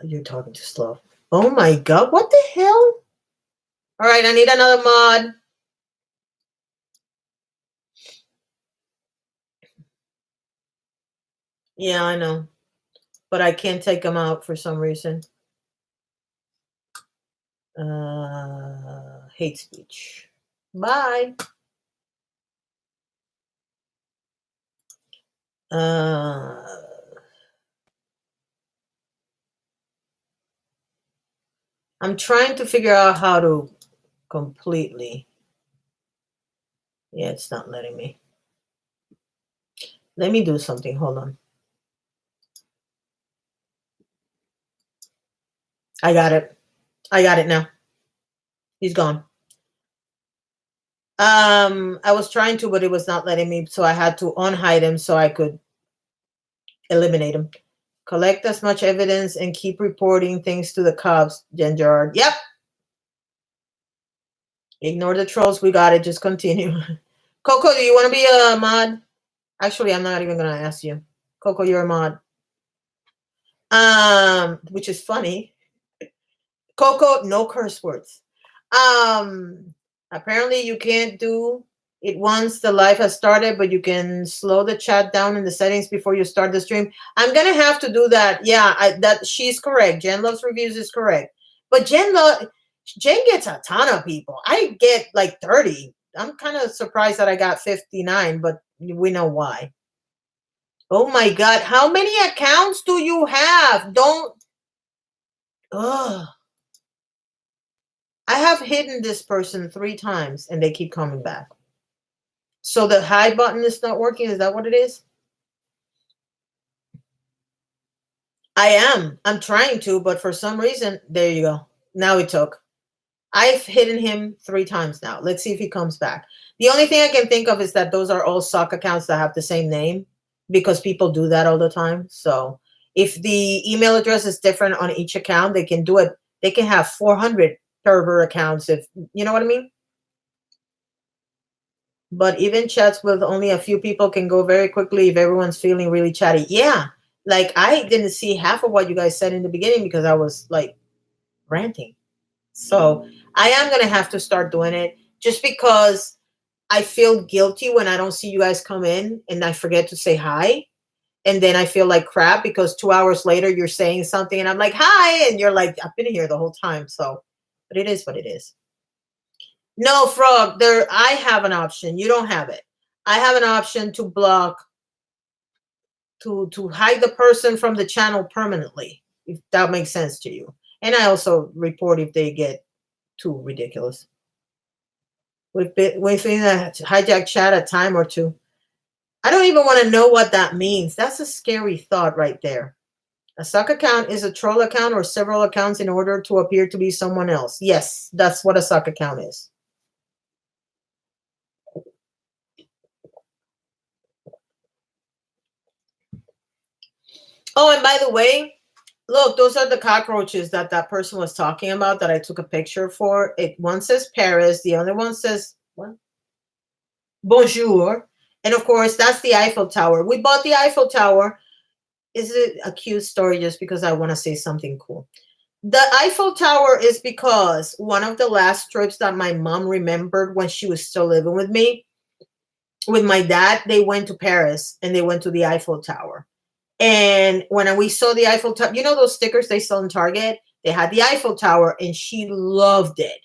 you're talking too slow. Oh my God, what the hell? All right, I need another mod. Yeah, I know. But I can't take them out for some reason. Hate speech. Bye. I'm trying to figure out how to completely. Yeah, it's not letting me. Let me do something. Hold on. I got it. I got it now. He's gone. I was trying to, but it was not letting me, so I had to unhide him so I could eliminate him. Collect as much evidence and keep reporting things to the cops, Genjard. Yep. Ignore the trolls. We got it. Just continue. Coco, do you want to be a mod? Actually, I'm not even going to ask you. Coco, you're a mod. Which is funny. Coco, no curse words. Apparently you can't do it once the live has started, but you can slow the chat down in the settings before you start the stream. I'm gonna have to do that. Yeah, that she's correct. Jen Loves Reviews is correct. But Jen gets a ton of people. I get like 30. I'm kind of surprised that I got 59, but we know why. Oh my God, how many accounts do you have? Don't. Ugh. I have hidden this person 3 times and they keep coming back. So the hide button is not working. Is that what it is? I'm trying to, but for some reason, there you go. Now it took. I've hidden him 3 times now. Let's see if he comes back. The only thing I can think of is that those are all sock accounts that have the same name because people do that all the time. So if the email address is different on each account, they can do it. They can have 400 server accounts if you know what I mean. But even chats with only a few people can go very quickly if everyone's feeling really chatty. Yeah. Like I didn't see half of what you guys said in the beginning because I was like ranting. So I am going to have to start doing it just because I feel guilty when I don't see you guys come in and I forget to say hi. And then I feel like crap because 2 hours later you're saying something and I'm like, hi. And you're like, I've been here the whole time. So, but it is what it is. No, Frog, I have an option. You don't have it. I have an option to block to hide the person from the channel permanently, if that makes sense to you. And I also report if they get too ridiculous. We've been in a hijack chat a time or two. I don't even want to know what that means. That's a scary thought right there. A sock account is a troll account or several accounts in order to appear to be someone else. Yes, that's what a sock account is. Oh, and by the way, look, those are the cockroaches that person was talking about that I took a picture for. One says Paris, the other one says what? Bonjour. And of course, that's the Eiffel Tower. We bought the Eiffel Tower. Is it a cute story just because I want to say something cool? The Eiffel Tower is because one of the last trips that my mom remembered when she was still living with me, with my dad, they went to Paris and they went to the Eiffel Tower. And when we saw the Eiffel Tower, you know those stickers they sell in Target? They had the Eiffel Tower and she loved it.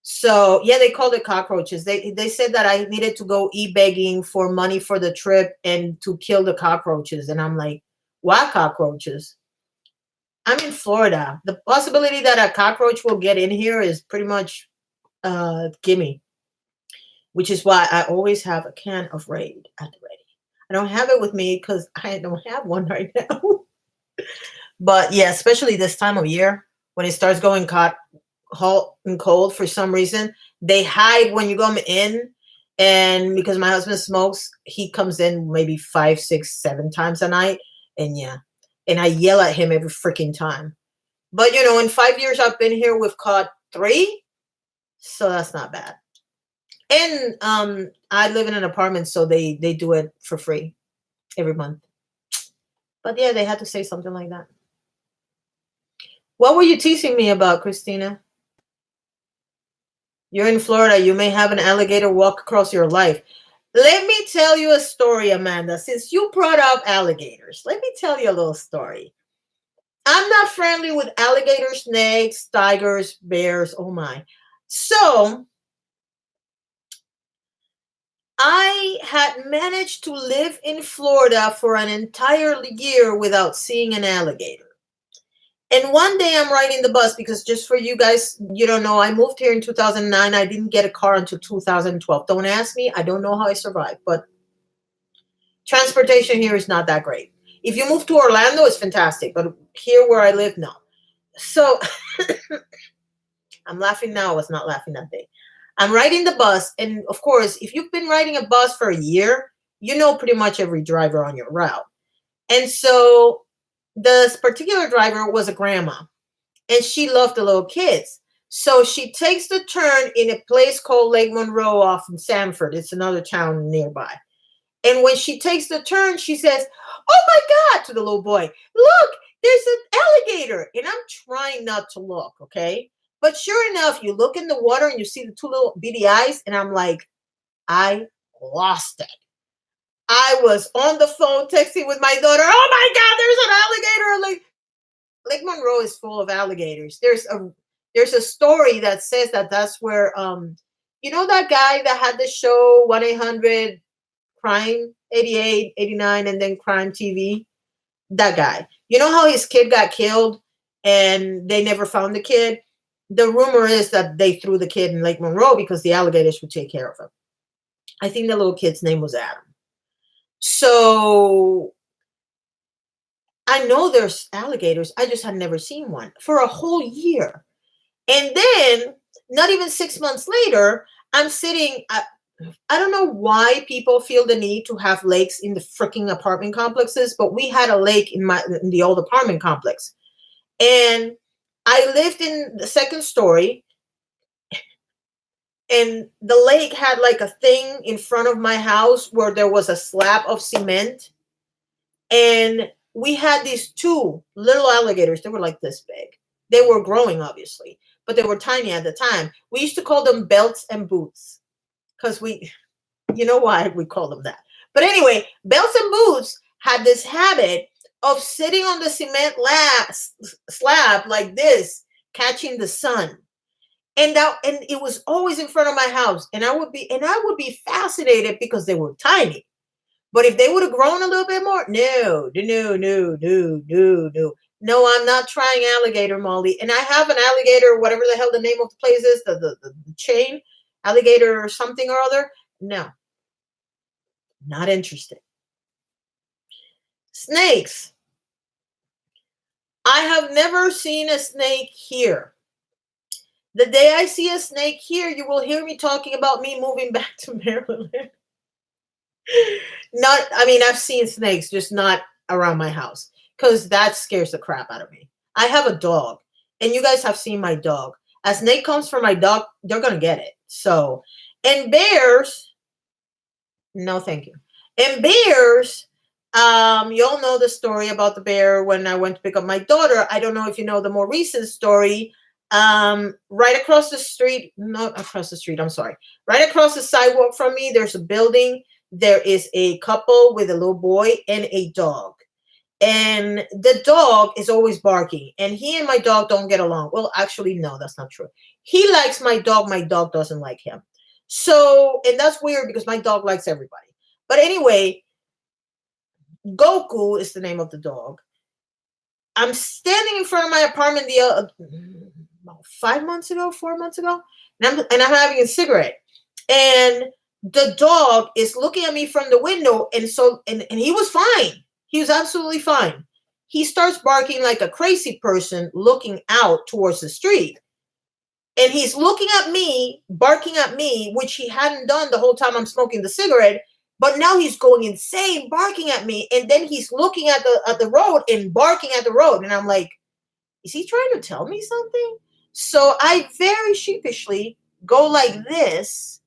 So yeah, they called it cockroaches. They said that I needed to go e-begging for money for the trip and to kill the cockroaches. And I'm like, why cockroaches? I'm in Florida. The possibility that a cockroach will get in here is pretty much gimme. Which is why I always have a can of Raid at the ready. I don't have it with me because I don't have one right now. But yeah, especially this time of year when it starts going hot and cold for some reason, they hide when you come in. And because my husband smokes, he comes in maybe 5, 6, 7 times a night. And yeah, and I yell at him every freaking time. But in 5 years I've been here, we've caught 3, so that's not bad. And I live in an apartment, so they do it for free every month. But yeah, they had to say something like that. What were you teasing me about, Christina? You're in Florida. You may have an alligator walk across your life. Let me tell you a story, Amanda. Since you brought up alligators, let me tell you a little story. I'm not friendly with alligators, snakes, tigers, bears. Oh my. So I had managed to live in Florida for an entire year without seeing an alligator. And one day I'm riding the bus because, just for you guys, you don't know, I moved here in 2009. I didn't get a car until 2012. Don't ask me. I don't know how I survived, but transportation here is not that great. If you move to Orlando, it's fantastic, but here where I live, no. So I'm laughing now. I was not laughing that day. I'm riding the bus, and of course, if you've been riding a bus for a year, you know pretty much every driver on your route. And so this particular driver was a grandma, and she loved the little kids. So she takes the turn in a place called Lake Monroe off in Sanford. It's another town nearby. And when she takes the turn, she says, "Oh my God," to the little boy, "Look, there's an alligator." And I'm trying not to look, okay? But sure enough, you look in the water and you see the 2 little beady eyes. And I'm like, I lost it. I was on the phone texting with my daughter. "Oh my God, there's an alligator." Lake Monroe is full of alligators. There's a story that says that that's where that guy that had the show 1-800 Crime 88, 89, and then Crime TV. That guy. You know how his kid got killed and they never found the kid? The rumor is that they threw the kid in Lake Monroe because the alligators would take care of him. I think the little kid's name was Adam. So I know there's alligators. I just had never seen one for a whole year. And then, not even 6 months later, I'm sitting. I don't know why people feel the need to have lakes in the freaking apartment complexes, but we had a lake in the old apartment complex. And I lived in the second story, and the lake had like a thing in front of my house where there was a slab of cement. And we had these 2 little alligators. They were like this big. They were growing, obviously, but they were tiny at the time. We used to call them belts and boots because you know why we call them that. But anyway, belts and boots had this habit of sitting on the cement slab like this, catching the sun. And it was always in front of my house. And I would be fascinated because they were tiny. But if they would have grown a little bit more, no. No, I'm not trying alligator, Molly. And I have an alligator, whatever the hell the name of the place is, the chain, alligator or something or other. No, not interested. Snakes. I have never seen a snake here. The day I see a snake here, you will hear me talking about me moving back to Maryland. I've seen snakes, just not around my house, because that scares the crap out of me. I have a dog, and you guys have seen my dog. A snake comes for my dog, they're going to get it. So, and bears, no, thank you. And bears, you all know the story about the bear when I went to pick up my daughter. I don't know if you know the more recent story. Right across the street, not across the street, I'm sorry. Right across the sidewalk from me, there's a building. There is a couple with a little boy and a dog. And the dog is always barking. And he and my dog don't get along. Well, actually, no, that's not true. He likes my dog. My dog doesn't like him. So, and that's weird because my dog likes everybody. But anyway, Goku is the name of the dog. I'm standing in front of my apartment about 5 months ago, 4 months ago, and I'm having a cigarette. And the dog is looking at me from the window, and he was fine. He was absolutely fine. He starts barking like a crazy person, looking out towards the street. And he's looking at me, barking at me, which he hadn't done the whole time I'm smoking the cigarette. But now he's going insane, barking at me. And then he's looking at the road and barking at the road. And I'm like, is he trying to tell me something? So I very sheepishly go like this,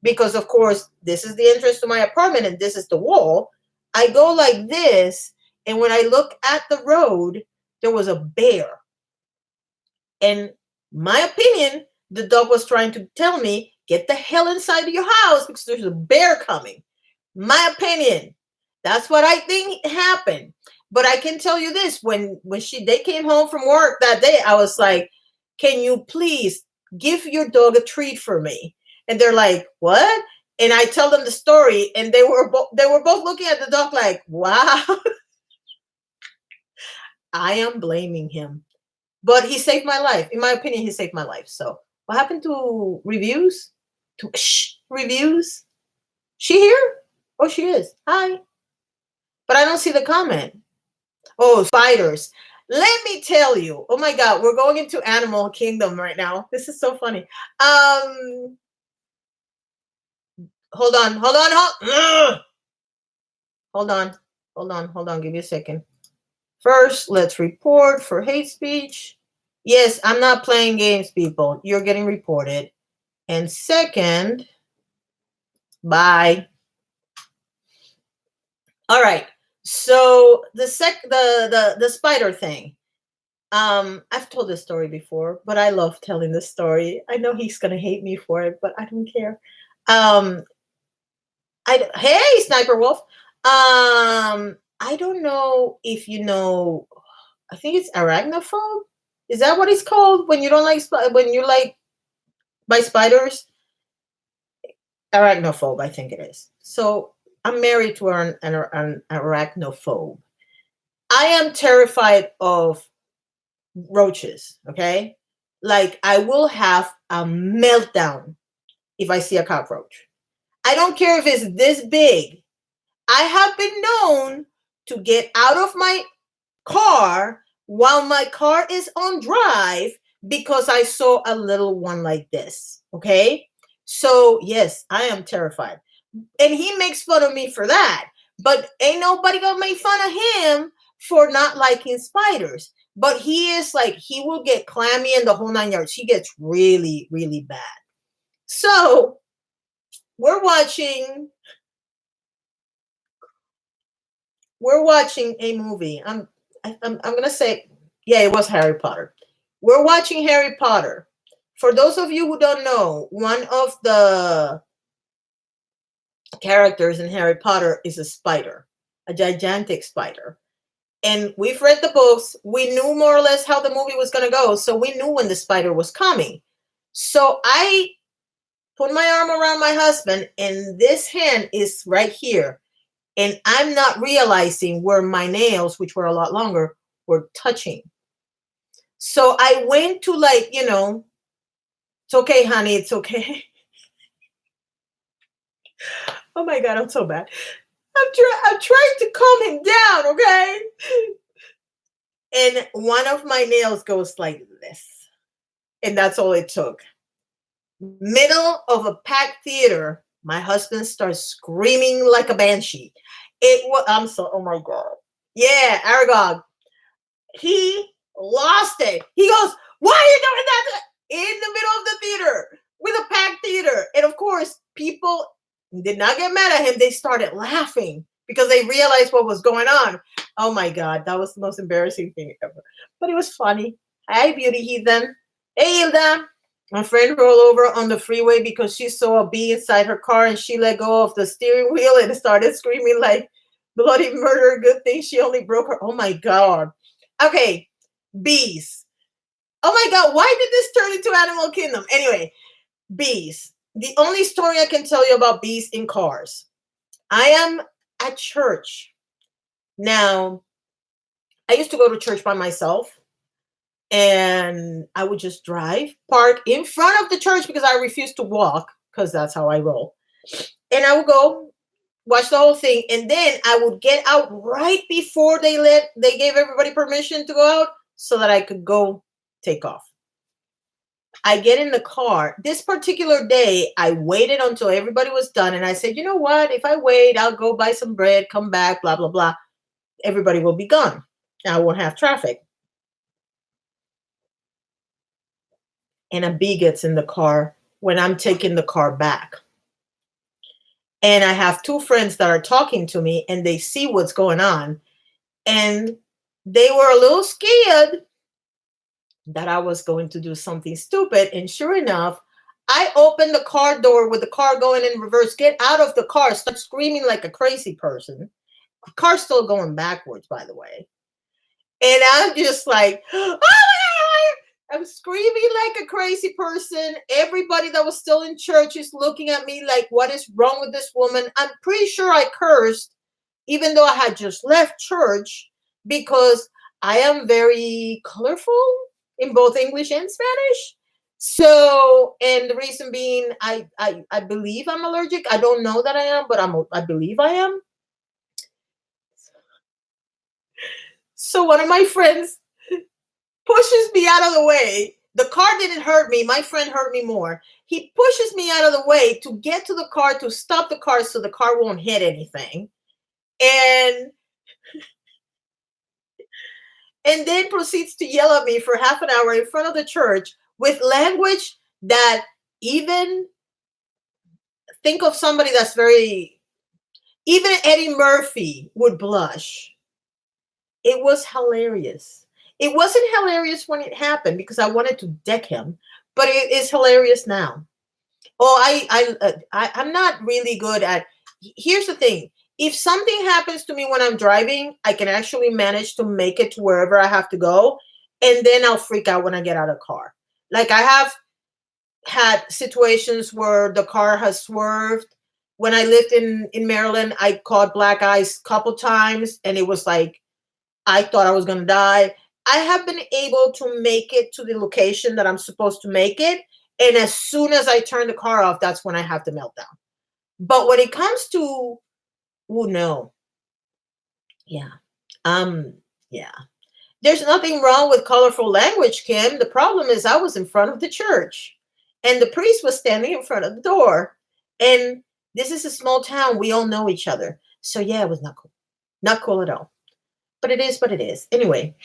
because of course this is the entrance to my apartment and this is the wall. I go like this, and when I look at the road, there was a bear. And my opinion, the dog was trying to tell me, get the hell inside of your house because there's a bear coming. My opinion. That's what I think happened. But I can tell you this, when they came home from work that day, I was like, can you please give your dog a treat for me? And they're like, what? And I tell them the story, and they were both looking at the dog like, wow. I am blaming him. But he saved my life. In my opinion, he saved my life. So what happened to reviews? Reviews? She here? Oh, she is. Hi. But I don't see the comment. Oh, spiders. Let me tell you. Oh my God, we're going into animal kingdom right now. This is so funny. Hold on. Hold on. Give me a second. First, let's report for hate speech. Yes, I'm not playing games, people. You're getting reported. And second, bye. All right. So the spider thing. I've told this story before, but I love telling this story. I know he's gonna hate me for it, but I don't care. Hey, Sniper Wolf. I don't know if you know. I think it's arachnophobe. Is that what it's called when you don't like when you like by spiders? Arachnophobe, I think it is. So I'm married to an arachnophobe. I am terrified of roaches. Okay, like I will have a meltdown if I see a cockroach. I don't care if it's this big. I have been known to get out of my car while my car is on drive because I saw a little one like this. Okay. So yes, I am terrified. And he makes fun of me for that. But ain't nobody gonna make fun of him for not liking spiders. But he is like, he will get clammy in the whole 9 yards. He gets really, really bad. So we're watching a movie. I'm gonna say, yeah, it was Harry Potter. We're watching Harry Potter. For those of you who don't know, one of the characters in Harry Potter is a spider, a gigantic spider. And we've read the books. We knew more or less how the movie was gonna go, so we knew when the spider was coming. So I put my arm around my husband, and this hand is right here. And I'm not realizing where my nails, which were a lot longer, were touching. So I went to it's okay, honey, it's okay. Oh my God, I'm so bad. I'm trying to calm him down, okay? And one of my nails goes like this. And that's all it took. Middle of a packed theater, my husband starts screaming like a banshee. Oh my God. Yeah, Aragog. He lost it. He goes, why are you doing that? In the middle of the theater with a packed theater. And of course, people did not get mad at him. They started laughing because they realized what was going on. Oh my God, that was the most embarrassing thing ever. But it was funny. Hi, beauty heathen. Hey, Hilda. My friend rolled over on the freeway because she saw a bee inside her car and she let go of the steering wheel and started screaming like bloody murder. Good thing she only broke her. Oh my God. Okay, bees. Oh my God, why did this turn into Animal Kingdom? Anyway, bees. The only story I can tell you about bees in cars. I am at church. Now, I used to go to church by myself. And I would just drive, park in front of the church because I refuse to walk because that's how I roll. And I would go watch the whole thing, and then I would get out right before they gave everybody permission to go out so that I could go take off. I get in the car. This particular day, I waited until everybody was done, and I said, you know what? If I wait, I'll go buy some bread, come back, blah, blah, blah. Everybody will be gone. I won't have traffic. And a bee gets in the car when I'm taking the car back. And I have two friends that are talking to me, and they see what's going on. And they were a little scared that I was going to do something stupid. And sure enough, I opened the car door with the car going in reverse, get out of the car, start screaming like a crazy person. The car's still going backwards, by the way. And I'm just like, oh my God! I'm screaming like a crazy person. Everybody that was still in church is looking at me like, what is wrong with this woman? I'm pretty sure I cursed, even though I had just left church, because I am very colorful in both English and Spanish. So, and the reason being, I believe I'm allergic. I don't know that I am, but I believe I am. So one of my friends pushes me out of the way. The car didn't hurt me. My friend hurt me more. He pushes me out of the way to get to the car, to stop the car so the car won't hit anything. And then proceeds to yell at me for half an hour in front of the church with language that even, think of somebody that's very, even Eddie Murphy would blush. It was hilarious. It wasn't hilarious when it happened because I wanted to deck him, but it is hilarious now. Oh, I'm not really good at. Here's the thing: if something happens to me when I'm driving, I can actually manage to make it to wherever I have to go, and then I'll freak out when I get out of the car. Like I have had situations where the car has swerved. When I lived in Maryland, I caught black ice a couple times, and it was like I thought I was going to die. I have been able to make it to the location that I'm supposed to make it. And as soon as I turn the car off, that's when I have the meltdown. But when it comes to, oh no. Yeah. Yeah. There's nothing wrong with colorful language, Kim. The problem is I was in front of the church and the priest was standing in front of the door. And this is a small town. We all know each other. So yeah, it was not cool. Not cool at all. But it is what it is. Anyway,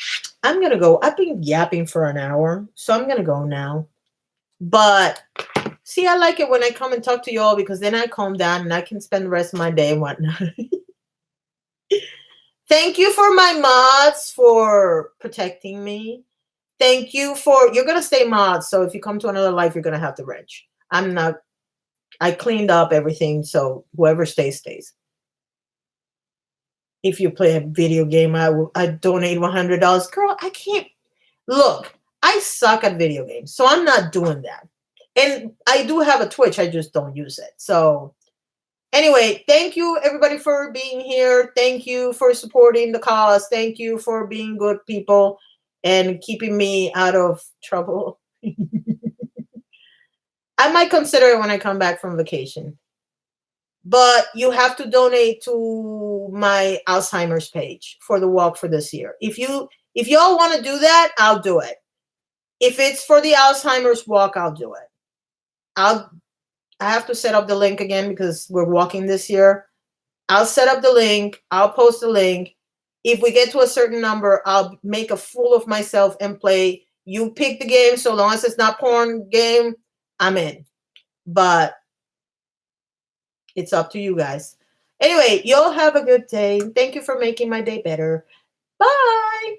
I'm going to go. I've been yapping for an hour, so I'm going to go now. But see, I like it when I come and talk to you all because then I calm down and I can spend the rest of my day and whatnot. Thank you for my mods for protecting me. Thank you for, you're going to stay mods. So if you come to another life, you're going to have the wrench. I cleaned up everything. So whoever stays, stays. If you play a video game, I donate $100. Girl, I can't. Look, I suck at video games, so I'm not doing that. And I do have a Twitch, I just don't use it. So anyway, thank you everybody for being here. Thank you for supporting the cause. Thank you for being good people and keeping me out of trouble. I might consider it when I come back from vacation. But you have to donate to my Alzheimer's page for the walk for this year. If y'all want to do that, I'll do it. If it's for the Alzheimer's walk, I'll do it. I have to set up the link again because we're walking this year. I'll set up the link. I'll post the link. If we get to a certain number, I'll make a fool of myself and play. You pick the game. So long as it's not porn game, I'm in. But it's up to you guys. Anyway, y'all have a good day. Thank you for making my day better. Bye.